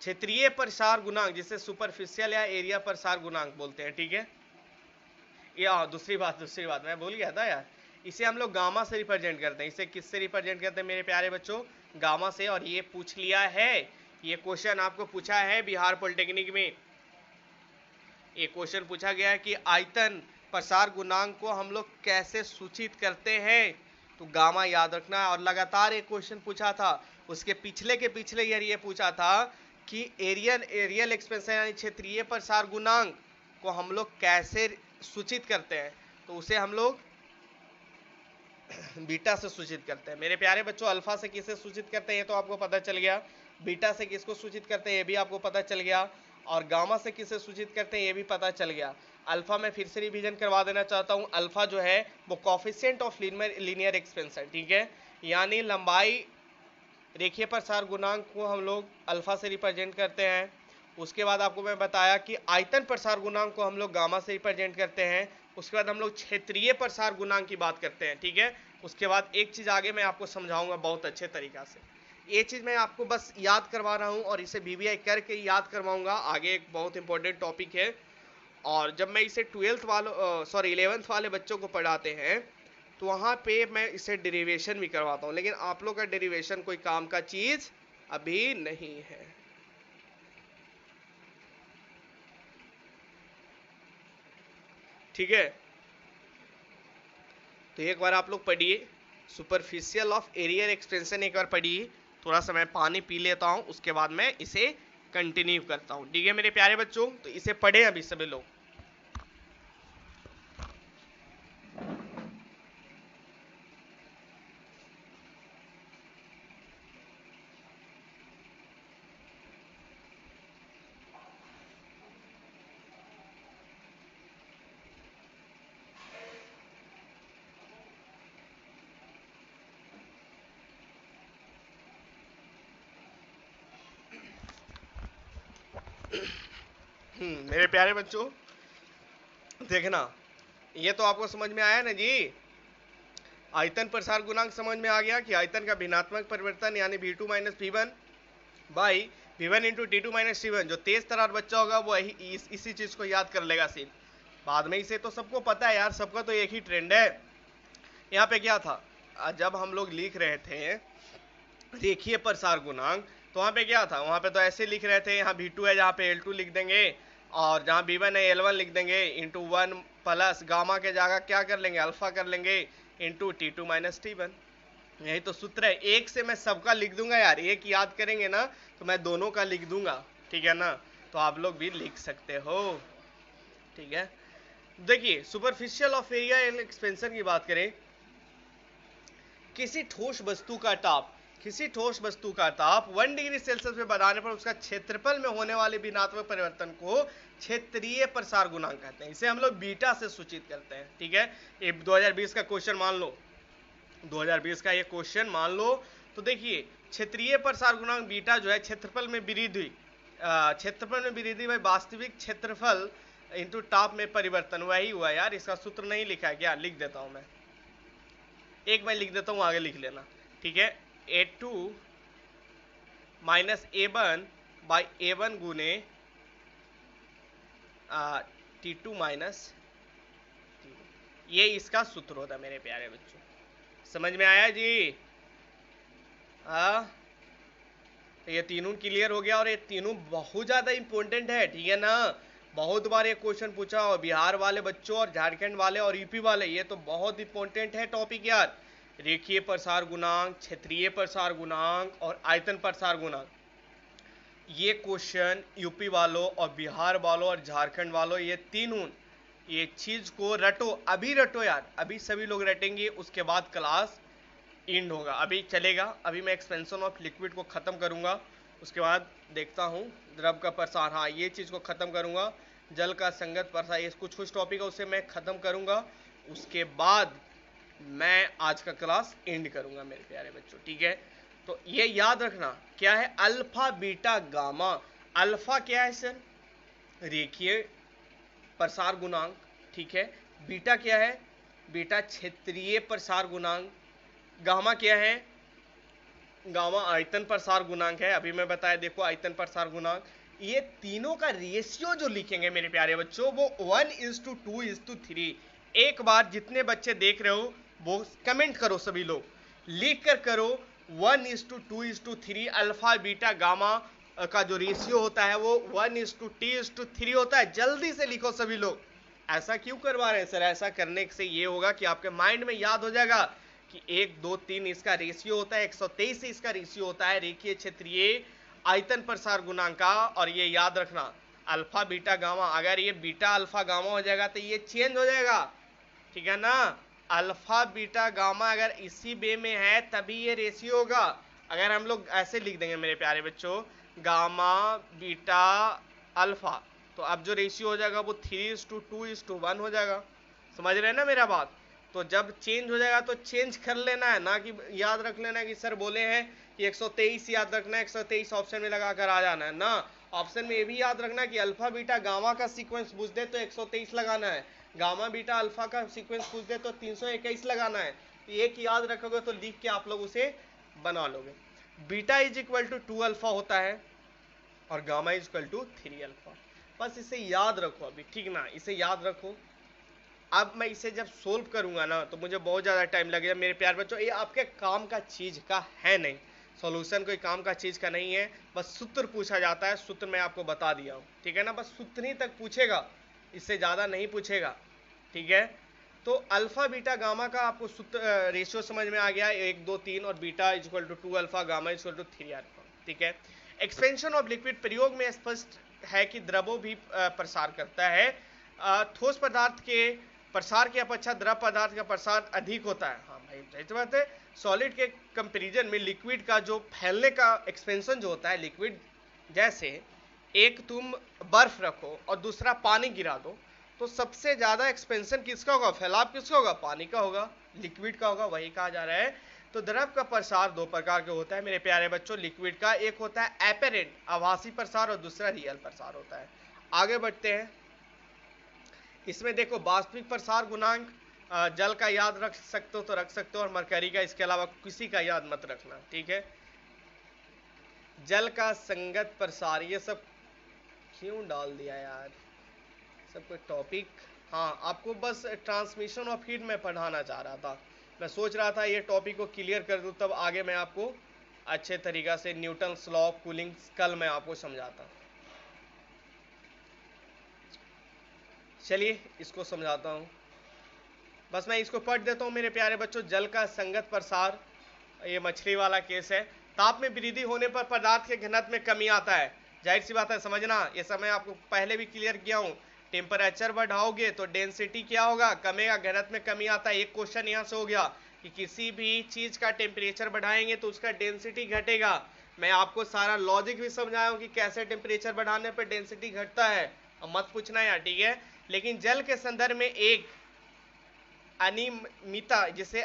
क्षेत्रीय प्रसार गुणांक जिसे सुपरफिशियल या एरिया प्रसार गुणांक बोलते हैं, ठीक है। या दूसरी बात मैं भूल गया था यार, इसे हम लोग गामा से रिप्रेजेंट करते हैं। इसे किससे रिप्रेजेंट करते हैं मेरे प्यारे बच्चों? गामा से। और ये पूछ लिया है, ये क्वेश्चन आपको पूछा है बिहार पॉलिटेक्निक में, एक क्वेश्चन पूछा गया है कि आयतन प्रसार गुणांक को हम लोग कैसे सूचित करते हैं, तो गामा याद रखना है। और लगातार एक क्वेश्चन पूछा था, उसके पिछले के पिछले ईयर ये पूछा था कि एरियल एक्सपेंशन यानी क्षेत्रीय प्रसार गुणांक को हम लोग कैसे सूचित करते हैं, तो उसे हम लोग बीटा से सूचित करते हैं। मेरे प्यारे बच्चों, अल्फा से किसे सूचित करते हैं ये तो आपको पता चल गया, बीटा से किसको सूचित करते हैं ये भी आपको पता चल गया, और गामा से किसे सूचित करते हैं ये भी पता चल गया। अल्फा में फिर से रिवीजन करवा देना चाहता हूं, अल्फा जो है वो कोफिशिएंट ऑफ लीनियर एक्सपेंशन, ठीक है, यानी लंबाई रेखीय प्रसार गुणांक को हम लोग अल्फा से रिप्रेजेंट करते हैं। उसके बाद आपको मैं बताया कि आयतन प्रसार गुणांक को हम लोग गामा से रिप्रेजेंट करते हैं। उसके बाद हम लोग क्षेत्रीय प्रसार गुणांक की बात करते हैं, ठीक है। उसके बाद एक चीज आगे मैं आपको समझाऊंगा बहुत अच्छे तरीका से, ये चीज मैं आपको बस याद करवा रहा हूं और इसे बीबीआई करके याद करवाऊंगा, आगे एक बहुत इंपॉर्टेंट टॉपिक है। और जब मैं इसे 11th वाले बच्चों को पढ़ाते हैं तो वहां पे मैं इसे डेरिवेशन भी करवाता हूं, लेकिन आप लोग का डेरिवेशन कोई काम का चीज अभी नहीं है। ठीक है, तो एक बार आप लोग पढ़िए सुपरफिशियल ऑफ एरियल एक्सपेंशन, एक बार पढ़िए। थोड़ा सा मैं पानी पी लेता हूं, उसके बाद मैं इसे कंटिन्यू करता हूं, ठीक है मेरे प्यारे बच्चों। तो इसे पढ़े अभी सभी लोग। मेरे प्यारे बच्चों देखना, ये तो आपको समझ में आया ना जी, आयतन प्रसार गुणांक समझ में आ गया कि आयतन का भिन्नात्मक परिवर्तन यानी v2 minus v1 by v1 into t2 minus t1। जो तेज तरार बच्चा होगा वो इसी चीज को याद कर लेगा सिर्फ, बाद में इसे तो सबको पता है यार, सबका तो एक ही ट्रेंड है। यहाँ पे क्या था, जब हम लोग लिख रहे थे रेखीय प्रसार गुणांक तो वहां पे क्या था, वहां पे तो ऐसे लिख रहे थे, यहाँ v2 है जहाँ पे l2 लिख देंगे, और जहाँ v1 है l1 लिख देंगे, इंटू 1 प्लस गामा के जगह क्या कर लेंगे, अल्फा कर लेंगे, इंटू t2 माइनस t1। यही तो सूत्र है, एक से मैं सबका लिख दूंगा यार, एक याद करेंगे ना तो मैं दोनों का लिख दूंगा, ठीक है ना, तो आप लोग भी लिख सकते हो, ठीक है। देखिए सुपरफिशियल ऑफ एरिया एक्सपेंशन की बात करें, किसी ठोस वस्तु का ताप 1 डिग्री सेल्सियस में बढ़ाने पर उसका क्षेत्रफल में होने वाले भिन्नात्मक परिवर्तन को क्षेत्रीय प्रसार गुणांक कहते हैं। इसे हम लोग बीटा से सूचित करते हैं, ठीक है। ये 2020 का क्वेश्चन मान लो, 2020 का ये क्वेश्चन मान लो, तो देखिए क्षेत्रीय प्रसार गुणांक बीटा जो है क्षेत्रफल में वृद्धि भाई वास्तविक क्षेत्रफल इंटू ताप में परिवर्तन, वही हुआ यार। इसका सूत्र नहीं लिखा है क्या, लिख देता हूं मैं, एक मैं लिख देता हूं, आगे लिख लेना, ठीक है। A2 minus A1 by A1 गुने T2 माइनस, ये इसका सूत्र होता है मेरे प्यारे बच्चों, समझ में आया जी? तो ये तीनों क्लियर हो गया, और ये तीनों बहुत ज्यादा इंपॉर्टेंट है, ठीक है ना। बहुत बार ये क्वेश्चन पूछा, और बिहार वाले बच्चों और झारखंड वाले और यूपी वाले, ये तो बहुत इंपॉर्टेंट है टॉपिक यार। रेखीय प्रसार गुणांक, क्षेत्रीय प्रसार गुणांक और आयतन प्रसार गुणांक, ये क्वेश्चन यूपी वालों और बिहार वालों और झारखंड वालों, ये तीनों ये चीज को रटो, अभी रटो यार, अभी सभी लोग रटेंगे, उसके बाद क्लास एंड होगा। अभी चलेगा, अभी मैं एक्सपेंशन ऑफ लिक्विड को खत्म करूंगा, उसके बाद देखता हूं द्रव का प्रसार, हाँ ये चीज को खत्म करूंगा, जल का संगत प्रसार, ये कुछ टॉपिक है उसे मैं खत्म करूंगा, उसके बाद मैं आज का क्लास एंड करूंगा मेरे प्यारे बच्चों, ठीक है। तो ये याद रखना क्या है, अल्फा बीटा गामा। अल्फा क्या है सर, रेखीय प्रसार गुणांक, ठीक है। बीटा क्या है, बीटा क्षेत्रीय प्रसार गुणांक, गामा क्या है, गामा आयतन प्रसार गुणांक है, अभी मैं बताया देखो आयतन प्रसार गुणांक। ये तीनों का रेशियो जो लिखेंगे मेरे प्यारे बच्चों वो 1:2:3। एक बार जितने बच्चे देख रहे हो वो कमेंट करो, सभी लोग लिख कर करो 1:2:3। अल्फा बीटा गामा का जो रेशियो होता है वो 1:2:3 होता है। जल्दी से लिखो सभी लोग। ऐसा क्यों करवा रहे हैं सर? ऐसा करने से ये होगा कि आपके माइंड में याद हो जाएगा कि 1 2 3 इसका रेशियो होता है, 123 से इसका रेशियो होता है रेखीय क्षेत्रीय आयतन प्रसार गुणांक का। और ये याद रखना अल्फा बीटा गामा, अगर ये बीटा अल्फा गामा हो जाएगा तो ये चेंज हो जाएगा, ठीक है ना। अल्फा बीटा गामा अगर इसी वे में है तभी ये रेशियो होगा। अगर हम लोग ऐसे लिख देंगे मेरे प्यारे बच्चों गामा बीटा अल्फा, तो अब जो रेशियो हो जाएगा वो 3:2:1 हो जाएगा। समझ रहे हैं ना मेरा बात? तो जब चेंज हो जाएगा तो चेंज कर लेना है, ना कि याद रख लेना है कि सर बोले हैं कि 123 याद रखना है, 123 ऑप्शन में लगा कर आ जाना है ना। ऑप्शन में ये भी याद रखना कि अल्फा बीटा गामा का सीक्वेंस पूछ दे तो 123 लगाना है, गामा बीटा अल्फा का सीक्वेंस पूछ दे तो 321 लगाना है। एक याद रखोगे तो लिख के आप लोग उसे बना लोगे। Beta is equal to 2 alpha होता है और gamma is equal to 3 alpha. बस इसे याद रखो अभी, ठीक ना, इसे याद रखो। अब मैं इसे जब सोल्व करूंगा ना तो मुझे बहुत ज़्यादा टाइम लगेगा मेरे प्यारे बच्चों। ये आपके काम का चीज़ का है नहीं, सॉल्यूशन कोई काम का चीज़ का नहीं है। बस सूत्र पूछा जाता है, सूत्र मैं आपको बता दिया हूँ, ठीक है ना। बस सूत्र ही तक पूछेगा, इससे ज़्यादा नहीं पूछेगा, ठीक है। तो अल्फा बीटा गामा का आपको सूत्र रेशियो समझ में आ गया, 1 2 3 और beta is equal to 2 alpha, gamma is equal to 3 alpha, ठीक है। एक्सपेंशन ऑफ लिक्विड प्रयोग में स्पष्ट है कि द्रवों भी प्रसार करता है। ठोस पदार्थ के प्रसार की अपेक्षा द्रव पदार्थ का प्रसार अधिक होता है। हाँ भाई सही बात है। सॉलिड के कंपैरिजन में लिक्विड का जो फैलने का एक्सपेंशन जो होता है, लिक्विड जैसे एक तुम बर्फ रखो और दूसरा पानी गिरा दो तो सबसे ज्यादा एक्सपेंशन किसका होगा, फैलाव किसका होगा, पानी का होगा, लिक्विड का होगा, वही कहा जा रहा है। तो द्रव का प्रसार दो प्रकार के होता है मेरे प्यारे बच्चों लिक्विड का, एक होता है एपेरेंट आभासी प्रसार और दूसरा रियल प्रसार होता है। आगे बढ़ते हैं। इसमें देखो वास्तविक प्रसार गुणांक जल का याद रख सकते हो तो रख सकते हो और मरकरी का, इसके अलावा किसी का याद मत रखना, ठीक है। जल का संगत प्रसार, ये सब क्यों डाल दिया यार, सब कोई टॉपिक। हाँ आपको बस ट्रांसमिशन ऑफ हीट में पढ़ाना चाह रहा था, मैं सोच रहा था ये टॉपिक को क्लियर कर दूं तब आगे मैं आपको अच्छे तरीका से न्यूटन्स लॉ ऑफ कूलिंग कल मैं आपको समझाता। चलिए इसको समझाता हूँ, बस मैं इसको पढ़ देता हूँ मेरे प्यारे बच्चों। जल का संगत प्रसार, ये मछली वाला केस है। ताप में वृद्धि होने पर पदार्थ के घनत्व में कमी आता है, जाहिर सी बात है, समझना। ये सब मैं आपको पहले भी क्लियर किया हूँ। टेम्परेचर बढ़ाओगे तो डेंसिटी क्या होगा, कमेगा, घनत्व में कमी आता है। एक क्वेश्चन यहाँ से हो गया कि किसी भी चीज का टेम्परेचर बढ़ाएंगे तो उसका डेंसिटी घटेगा। मैं आपको सारा लॉजिक भी समझाया हूँ कि कैसे टेम्परेचर बढ़ाने पर डेंसिटी घटता है, अब मत पूछना यार, ठीक है। लेकिन जल के संदर्भ में एक अनियमितता जिसे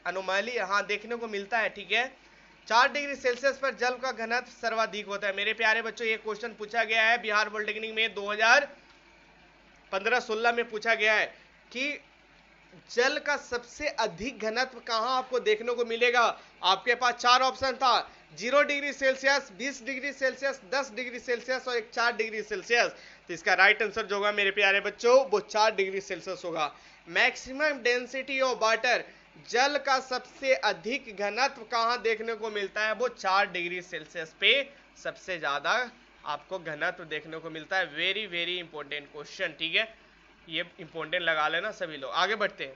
अनोमली हाँ देखने को मिलता है, ठीक है। 4 डिग्री सेल्सियस पर जल का घनत्व सर्वाधिक होता है। मेरे प्यारे बच्चों ये क्वेश्चन पूछा गया है बिहार पॉलिटेक्निक में 2015-16 में पूछा गया है कि जल का सबसे अधिक घनत्व कहां आपको देखने को मिलेगा। आपके पास 4 ऑप्शन था, 0 degree Celsius, 20 degree Celsius, 10 degree Celsius और 4 डिग्री सेल्सियस। तो इसका राइट आंसर जो होगा मेरे प्यारे बच्चों वो 4 डिग्री सेल्सियस होगा। मैक्सिमम डेंसिटी ऑफ वाटर, जल का सबसे अधिक घनत्व कहां देखने को मिलता है, वो 4 डिग्री सेल्सियस पे सबसे ज्यादा आपको घनत्व देखने को मिलता है। वेरी वेरी इंपॉर्टेंट क्वेश्चन, ठीक है, ये इंपॉर्टेंट लगा लेना सभी लोग। आगे बढ़ते हैं।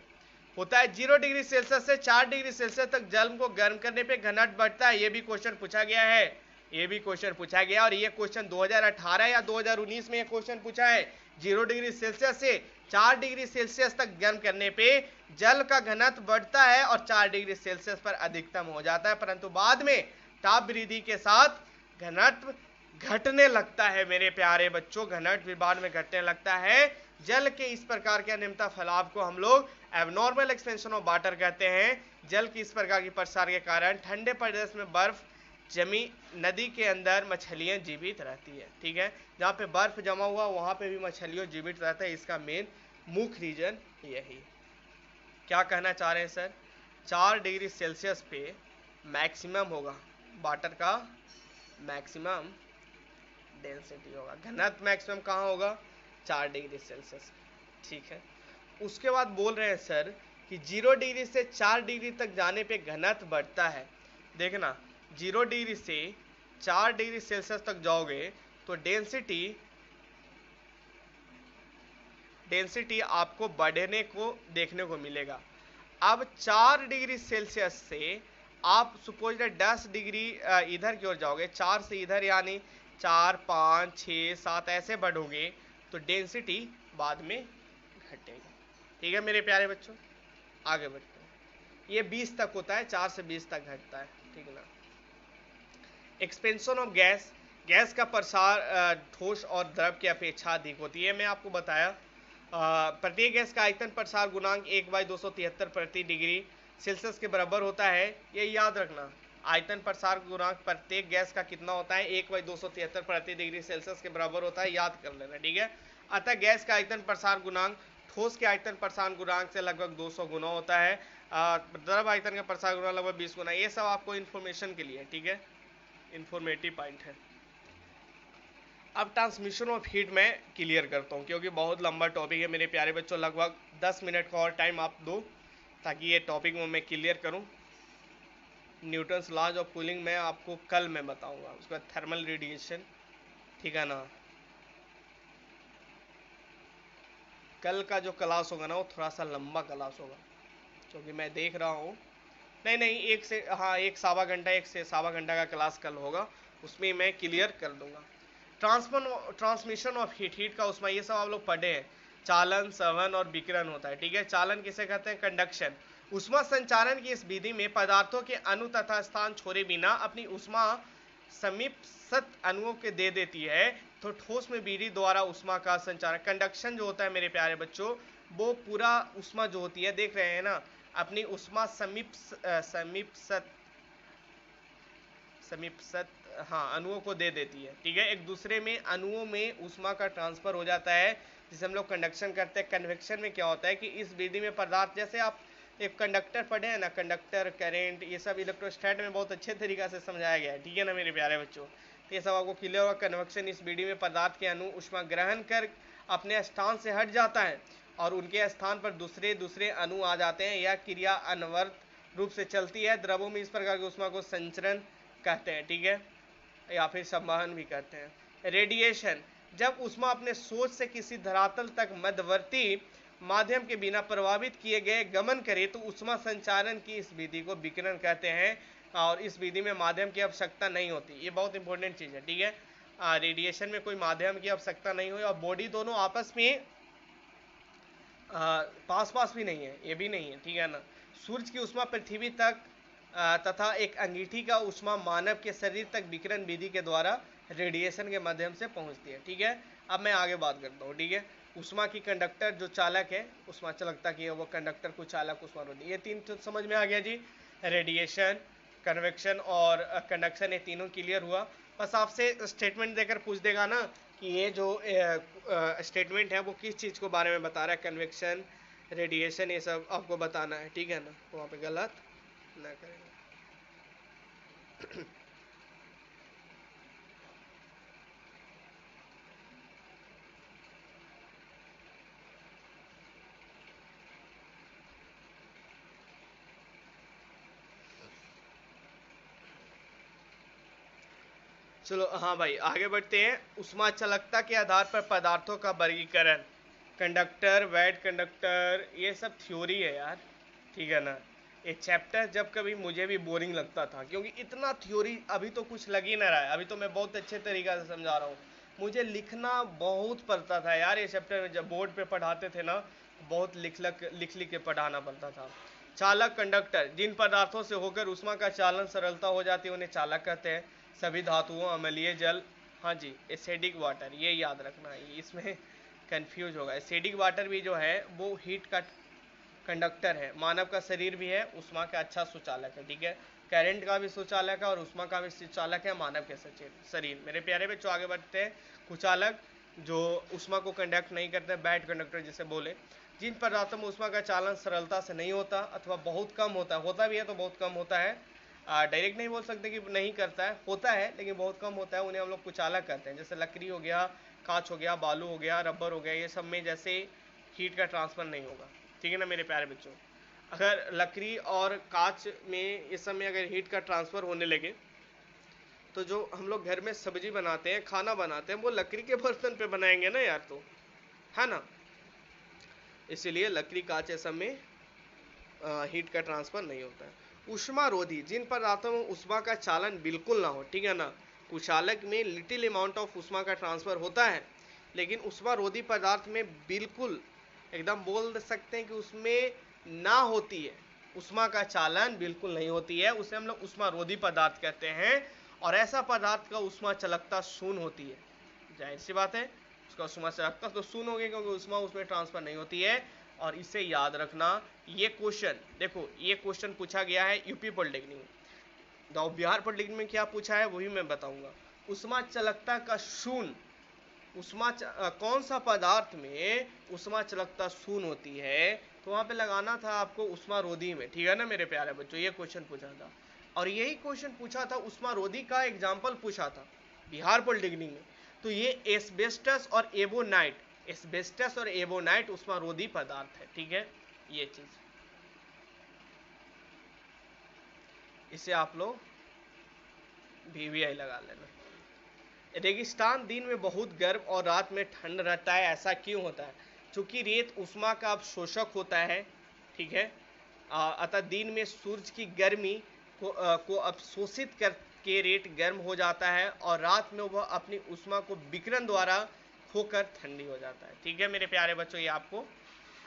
होता है 0 डिग्री सेल्सियस से 4 डिग्री सेल्सियस तक जल को गर्म करने पे घनत्व बढ़ता है। ये भी क्वेश्चन पूछा गया है, ये भी क्वेश्चन पूछा गया और ये क्वेश्चन 2018 या 2019 में ये क्वेश्चन पूछा है। 0 डिग्री सेल्सियस से 4 डिग्री सेल्सियस तक गर्म करने पे जल का घनत्व बढ़ता है और 4 डिग्री सेल्सियस पर अधिकतम हो जाता है, परंतु बाद में ताप वृद्धि के साथ घनत्व घटने लगता है। मेरे प्यारे बच्चों घनत्व बाद में घटने लगता है। जल के इस प्रकार के अनियमित फैलाव को हम लोग एबनॉर्मल एक्सपेंशन ऑफ वाटर कहते हैं। जल की इस प्रकार की प्रसार के कारण ठंडे प्रदेश में बर्फ जमी नदी के अंदर मछलियां जीवित रहती है, ठीक है। जहाँ पे बर्फ जमा हुआ वहां पे भी मछलियां जीवित रहता है, इसका मेन मुख्य रीजन यही। क्या कहना चाह रहे हैं सर? 4 डिग्री सेल्सियस पे मैक्सिमम होगा वाटर का, मैक्सिमम डेंसिटी होगा, घनत्व मैक्सिमम कहाँ होगा? 4 डिग्री सेल्सियस। ठीक है, उसके बाद बोल रहे हैं सर कि 0 डिग्री से 4 डिग्री तक जाने पे घनत्व बढ़ता है। देखना, 0 डिग्री से 4 डिग्री सेल्सियस तक जाओगे तो डेंसिटी आपको बढ़ने को देखने को मिलेगा। अब 4 डिग्री सेल्सियस से आप सपोज 10 डिग्री इधर की ओर जाओगे, 4 से इधर यानी 4, 5, 6, 7 ऐसे बढ़ोगे तो डेंसिटी बाद में घटेगा। ठीक है मेरे प्यारे बच्चों, आगे बढ़ते हैं। ये 20 तक होता है, 4 से 20 तक घटता है। ठीक है ना। एक्सपेंशन ऑफ गैस, गैस का प्रसार ठोस और द्रव की अपेक्षा अधिक होती है। मैं आपको बताया प्रत्येक गैस का आयतन प्रसार गुणांक 1/273 प्रति डिग्री सेल्सियस के बराबर होता है। ये याद रखना, आयतन प्रसार गुणांक प्रत्येक गैस का कितना होता है? 1/273 प्रति डिग्री सेल्सियस के बराबर होता है, याद कर लेना। ठीक है, अतः गैस का आयतन प्रसार गुणांक ठोस के आयतन प्रसार गुणांक से लगभग 200 गुना होता है। द्रव आयतन का प्रसार गुणांक लगभग 20 गुना। ये सब आपको इन्फॉर्मेशन के लिए, ठीक है, इंफॉर्मेटिव पॉइंट है। अब ट्रांसमिशन ऑफ हीट मैं क्लियर करता हूँ क्योंकि बहुत लंबा टॉपिक है मेरे प्यारे बच्चों, लगभग 10 मिनट का और टाइम आप दो ताकि ये टॉपिक मैं क्लियर करूँ। न्यूटन्स लॉज ऑफ कूलिंग मैं आपको कल मैं बताऊंगा, उसके बाद थर्मल रेडिएशन। ठीक है ना, कल का जो क्लास होगा ना वो थोड़ा सा लंबा क्लास होगा क्योंकि मैं देख रहा हूँ। नहीं, एक सवा घंटा का क्लास कल होगा, उसमें मैं क्लियर कर दूंगा। ट्रांसमिशन ऑफ हीट, हीट का उसमें ये सब आप लोग पढ़े हैं। चालन, संवहन और विकिरण होता है। ठीक है, चालन किसे कहते हैं? कंडक्शन। उष्मा संचारण की इस विधि में पदार्थों के अणु तथा स्थान छोड़े बिना अपनी उष्मा समीपस्थ अणुओं के दे देती है, तो ठोस में विधि द्वारा उष्मा का संचारण। कंडक्शन जो होता है मेरे प्यारे बच्चों, वो पूरा उष्मा जो होती है, देख रहे हैं ना, अपनी उष्मा समीपस्थ अणुओं को दे देती है। ठीक है, एक दूसरे में अणुओं में उष्मा का ट्रांसफर हो जाता है, जिसे हम लोग कंडक्शन करते हैं। कन्वेक्शन में क्या होता है कि इस विधि में पदार्थ, जैसे आप एक कंडक्टर पढ़े हैं ना, कंडक्टर, करंट, ये सब इलेक्ट्रोस्टैट में बहुत अच्छे तरीका से समझाया गया है। ठीक है ना मेरे प्यारे बच्चों, तो ये सब आपको क्लियर होगा। कन्वेक्शन, इस विधि में पदार्थ के अणु उष्मा ग्रहण कर अपने स्थान से हट जाता है और उनके स्थान पर दूसरे अणु आ जाते हैं। यह क्रिया अनवरत रूप से चलती है। द्रवों में इस प्रकार की उष्मा को संचरण कहते हैं। ठीक है, या फिर संवहन भी कहते हैं। रेडिएशन, जब उष्मा अपने सोच से किसी धरातल तक मध्यवर्ती माध्यम के बिना प्रभावित किए गए गमन करे तो उष्मा संचारण की इस विधि को विकिरण कहते हैं और इस विधि में माध्यम की आवश्यकता नहीं होती। ये बहुत इंपॉर्टेंट चीज है। ठीक है, रेडिएशन में कोई माध्यम की आवश्यकता नहीं हुई और बॉडी दोनों आपस में पास भी नहीं है, ये भी नहीं है। ठीक है ना, सूर्य की उष्मा पृथ्वी तक तथा एक अंगीठी का उष्मा मानव के शरीर तक विकिरण विधि के द्वारा रेडिएशन के माध्यम से पहुंचती है। ठीक है, अब मैं आगे बात करता हूँ। ठीक है, उष्मा की कंडक्टर जो चालक है, उष्मा चालकता की है, वो कंडक्टर को चालक उष्मा रोधी। ये तीन तो समझ में आ गया जी, रेडिएशन, कन्वेक्शन और कंडक्शन, ये तीनों क्लियर हुआ। बस आपसे स्टेटमेंट देकर पूछ देगा ना कि ये जो स्टेटमेंट है वो किस चीज़ को बारे में बता रहा है, कन्वेक्शन, रेडिएशन, ये सब आपको बताना है। ठीक है ना, वहाँ पे गलत ना करेंगे। चलो हाँ भाई, आगे बढ़ते हैं। उष्मा चालकता के आधार पर पदार्थों का वर्गीकरण, कंडक्टर, वैट कंडक्टर, ये सब थ्योरी है यार। ठीक है ना, ये चैप्टर जब कभी मुझे भी बोरिंग लगता था क्योंकि इतना थ्योरी अभी तो कुछ लग ही ना रहा है। अभी तो मैं बहुत अच्छे तरीका से समझा रहा हूँ, मुझे लिखना बहुत पड़ता था यार। ये चैप्टर में जब बोर्ड पे पढ़ाते थे ना, बहुत लिख के पढ़ाना पड़ता था। चालक, कंडक्टर, जिन पदार्थों से होकर उष्मा का चालन सरलता हो जाती है उन्हें चालक कहते हैं। सभी धातुओं, अम्लीय जल, हाँ जी, एसिडिक वाटर, ये याद रखना है, इसमें कंफ्यूज होगा। एसिडिक वाटर भी जो है वो हीट का कंडक्टर है। मानव का शरीर भी है उष्मा का अच्छा सुचालक है। ठीक है, करंट का भी सुचालक है और उष्मा का भी सुचालक है मानव के शरीर। मेरे प्यारे बच्चों आगे बढ़ते हैं। कुचालक, जो ऊष्मा को कंडक्ट नहीं करते, बैड कंडक्टर जिसे बोले। जिन पदार्थों में ऊष्मा का चालन सरलता से नहीं होता अथवा बहुत कम होता भी है तो बहुत कम होता है, डायरेक्ट नहीं बोल सकते कि नहीं करता है, होता है लेकिन बहुत कम होता है, उन्हें हम लोग कुचालक कहते हैं। जैसे लकड़ी हो गया, कांच हो गया, बालू हो गया, रबर हो गया, ये सब में जैसे हीट का ट्रांसफर नहीं होगा। ठीक है ना मेरे प्यारे बच्चों, अगर लकड़ी और कांच में इस समय अगर हीट का ट्रांसफर होने लगे तो जो हम लोग घर में सब्जी बनाते हैं, खाना बनाते हैं, वो लकड़ी के बर्तन पे बनाएंगे ना यार, तो है ना। इसीलिए लकड़ी कांच सब में हीट का ट्रांसफर नहीं होता है। ऊष्मारोधी, जिन पदार्थों में ऊष्मा का चालन बिल्कुल ना हो, ठीक है ना। कुचालक में लिटिल अमाउंट ऑफ ऊष्मा का ट्रांसफर होता है, लेकिन ऊष्मारोधी पदार्थ में बिल्कुल एकदम बोल सकते हैं कि उसमें ना होती है, ऊष्मा का चालन बिल्कुल नहीं होती है, उसे हम लोग ऊष्मारोधी पदार्थ कहते हैं। और ऐसा पदार्थ का ऊष्मा चालकता शून्य होती है, जाहिर सी बात है उसका ऊष्मा चालकता तो शून्य होगी, क्योंकि ऊष्मा उसमें ट्रांसफर नहीं होती है। और इसे याद रखना, ये क्वेश्चन देखो, ये क्वेश्चन पूछा गया है यूपी पॉलिटेक्निक में। बिहार पॉलिटेक्निक में क्या पूछा है वही मैं बताऊंगा। ऊष्मा चालकता का शून्य, कौन सा पदार्थ में ऊष्मा चालकता शून्य होती है, तो वहां पे लगाना था आपको ऊष्मारोधी में। ठीक है ना मेरे प्यारे बच्चों, ये क्वेश्चन पूछा था। और यही क्वेश्चन पूछा था, ऊष्मारोधी का एग्जाम्पल पूछा था बिहार पॉलिटेक्निक में। तो ये एस्बेस्टस और एबोनाइट, एस्बेस्टस और एबोनाइट ऊष्मारोधी पदार्थ है। ठीक है, ये चीज इसे आप लोग VVI लगा लेना। रेगिस्तान दिन में बहुत गर्म और रात में ठंड रहता है, ऐसा क्यों होता है? चूंकि रेत ऊष्मा का अवशोषक होता है, ठीक है, अतः दिन में सूरज की गर्मी को अवशोषित करके रेत गर्म हो जाता है और रात में वह अपनी ऊष्मा को विकिरण द्वारा खोकर ठंडी हो जाता है। ठीक है मेरे प्यारे बच्चों, ये आपको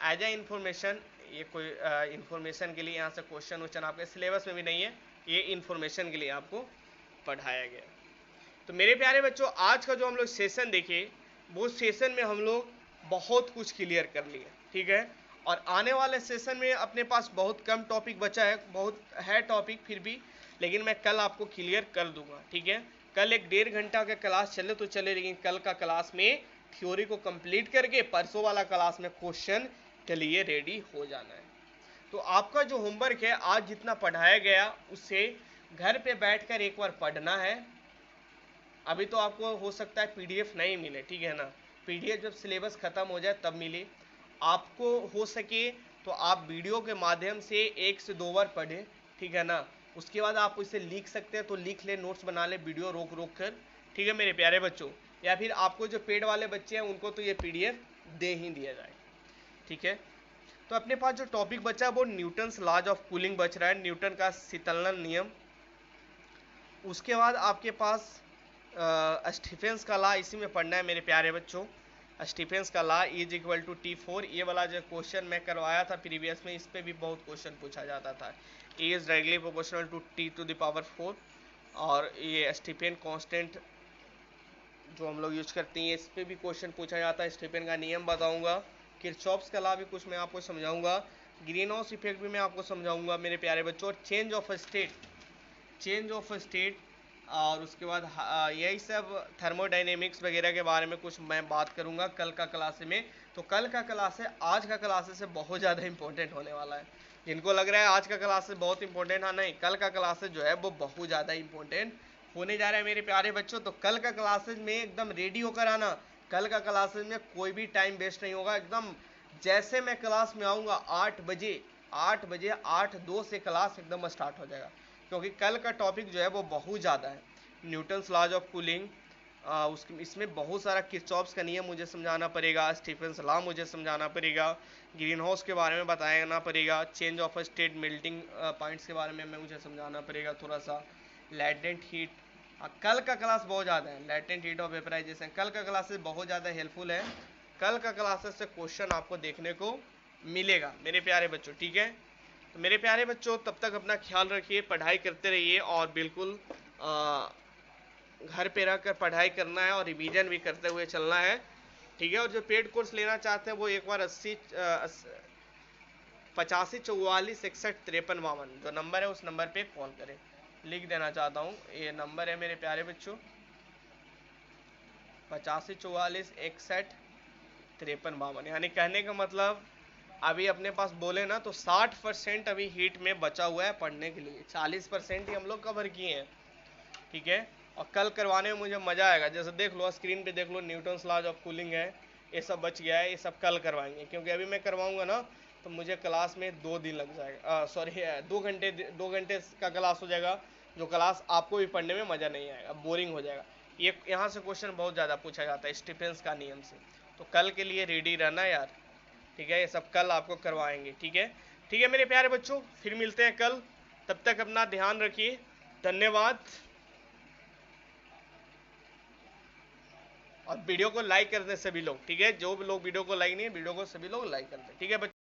एज ए इंफॉर्मेशन, ये कोई इंफॉर्मेशन के लिए यहाँ से क्वेश्चन आपके सिलेबस में भी नहीं है, ये इंफॉर्मेशन के लिए आपको पढ़ाया गया। तो मेरे प्यारे बच्चों, आज का जो हम लोग सेशन देखे, वो सेशन में हम लोग बहुत कुछ क्लियर कर लिए। ठीक है, और आने वाले सेशन में अपने पास बहुत कम टॉपिक बचा है, बहुत है टॉपिक फिर भी, लेकिन मैं कल आपको क्लियर कर दूंगा। ठीक है, कल 1.5 घंटा का क्लास चले तो चले, लेकिन कल का क्लास में थ्योरी को कंप्लीट करके परसों वाला क्लास में क्वेश्चन के लिए रेडी हो जाना है। तो आपका जो होमवर्क है, आज जितना पढ़ाया गया उससे घर पे बैठकर एक बार पढ़ना है। अभी तो आपको हो सकता है PDF नहीं मिले, ठीक है ना, PDF जब सिलेबस खत्म हो जाए तब मिले। आपको हो सके तो आप वीडियो के माध्यम से 1 से 2 बार पढ़ें, ठीक है ना। उसके बाद आप इसे लिख सकते हैं तो लिख ले, नोट्स बना ले वीडियो रोक रोक कर। ठीक है मेरे प्यारे बच्चों, या फिर आपको जो पेड वाले बच्चे हैं उनको तो ये PDF दे ही दिया जाए। ठीक है, तो अपने पास जो टॉपिक बचा है वो न्यूटन्स लॉज ऑफ कूलिंग बच रहा है, न्यूटन का शीतलन नियम। उसके बाद आपके पास स्टीफेंस का लॉ इसी में पढ़ना है मेरे प्यारे बच्चों। स्टीफेंस का law is equal to T4, ये वाला जो क्वेश्चन मैं करवाया था प्रीवियस में, इस पे भी बहुत क्वेश्चन पूछा जाता था। E is directly proportional to T⁴, और ये स्टीफेन कांस्टेंट जो हम लोग यूज करते हैं, इस पे भी क्वेश्चन पूछा जाता है। स्टीफेन का नियम बताऊंगा, किरचॉफ्स का लॉ भी कुछ मैं आपको समझाऊंगा, ग्रीन हाउस इफेक्ट भी मैं आपको समझाऊंगा मेरे प्यारे बच्चों, और चेंज ऑफ स्टेट, और उसके बाद यही सब थर्मोडाइनेमिक्स वगैरह के बारे में कुछ मैं बात करूंगा कल का क्लास में। तो कल का क्लास है, आज का क्लास से बहुत ज़्यादा इंपॉर्टेंट होने वाला है। जिनको लग रहा है आज का क्लास से बहुत इंपॉर्टेंट, हाँ नहीं, कल का क्लास जो है वो बहुत ज़्यादा इंपॉर्टेंट होने जा रहा है मेरे प्यारे बच्चों। तो कल का क्लासेज में एकदम रेडी होकर आना, कल का क्लासेज में कोई भी टाइम वेस्ट नहीं होगा। एकदम जैसे मैं क्लास में आऊँगा 8 बजे 8:02 से क्लास एकदम स्टार्ट हो जाएगा, क्योंकि कल का टॉपिक जो है वो बहुत ज़्यादा है। न्यूटन्स लॉज ऑफ कूलिंग, इसमें बहुत सारा किरचॉफ्स का नियम मुझे समझाना पड़ेगा, स्टीफेंस लॉ मुझे समझाना पड़ेगा, ग्रीन हाउस के बारे में बताना पड़ेगा, change of state, melting points के बारे में मुझे समझाना पड़ेगा थोड़ा सा, लैटेंट हीट। कल का क्लास बहुत ज़्यादा है, लैटेंट हीट ऑफ वेपराइजेशन, कल का क्लासेस बहुत ज़्यादा हेल्पफुल है। कल का क्लासेस से क्वेश्चन आपको देखने को मिलेगा मेरे प्यारे बच्चों। ठीक है, तो मेरे प्यारे बच्चों तब तक अपना ख्याल रखिए, पढ़ाई करते रहिए, और बिल्कुल घर पे रहकर पढ़ाई करना है और रिवीजन भी करते हुए चलना है। ठीक है, और जो पेड कोर्स लेना चाहते हैं वो एक बार 85 44 61 53 52 जो नंबर है उस नंबर पे कॉल करें। लिख देना चाहता हूँ, ये नंबर है मेरे प्यारे बच्चों, 85 44 61 53 52, यानी कहने का मतलब अभी अपने पास बोले ना तो 60% अभी हीट में बचा हुआ है पढ़ने के लिए, 40% ही हम लोग कवर किए हैं, ठीक है। और कल करवाने में मुझे मजा आएगा, जैसे देख लो स्क्रीन पे देख लो, न्यूटन्स लॉज ऑफ कूलिंग है, ये सब बच गया है, ये सब कल करवाएंगे, क्योंकि अभी मैं करवाऊंगा ना तो मुझे क्लास में 2 दिन लग जाएगा, सॉरी 2 घंटे का क्लास हो जाएगा, जो क्लास आपको भी पढ़ने में मजा नहीं आएगा, बोरिंग हो जाएगा। ये यहाँ से क्वेश्चन बहुत ज़्यादा पूछा जाता है स्टीफेंस का नियम से, तो कल के लिए रेडी रहना यार, ठीक है। ये सब कल आपको करवाएंगे, ठीक है। ठीक है मेरे प्यारे बच्चों, फिर मिलते हैं कल, तब तक अपना ध्यान रखिए, धन्यवाद। और वीडियो को लाइक कर दें सभी लोग, ठीक है। जो भी लोग वीडियो को लाइक नहीं है, वीडियो को सभी लोग लाइक कर दें, ठीक है बच्चों।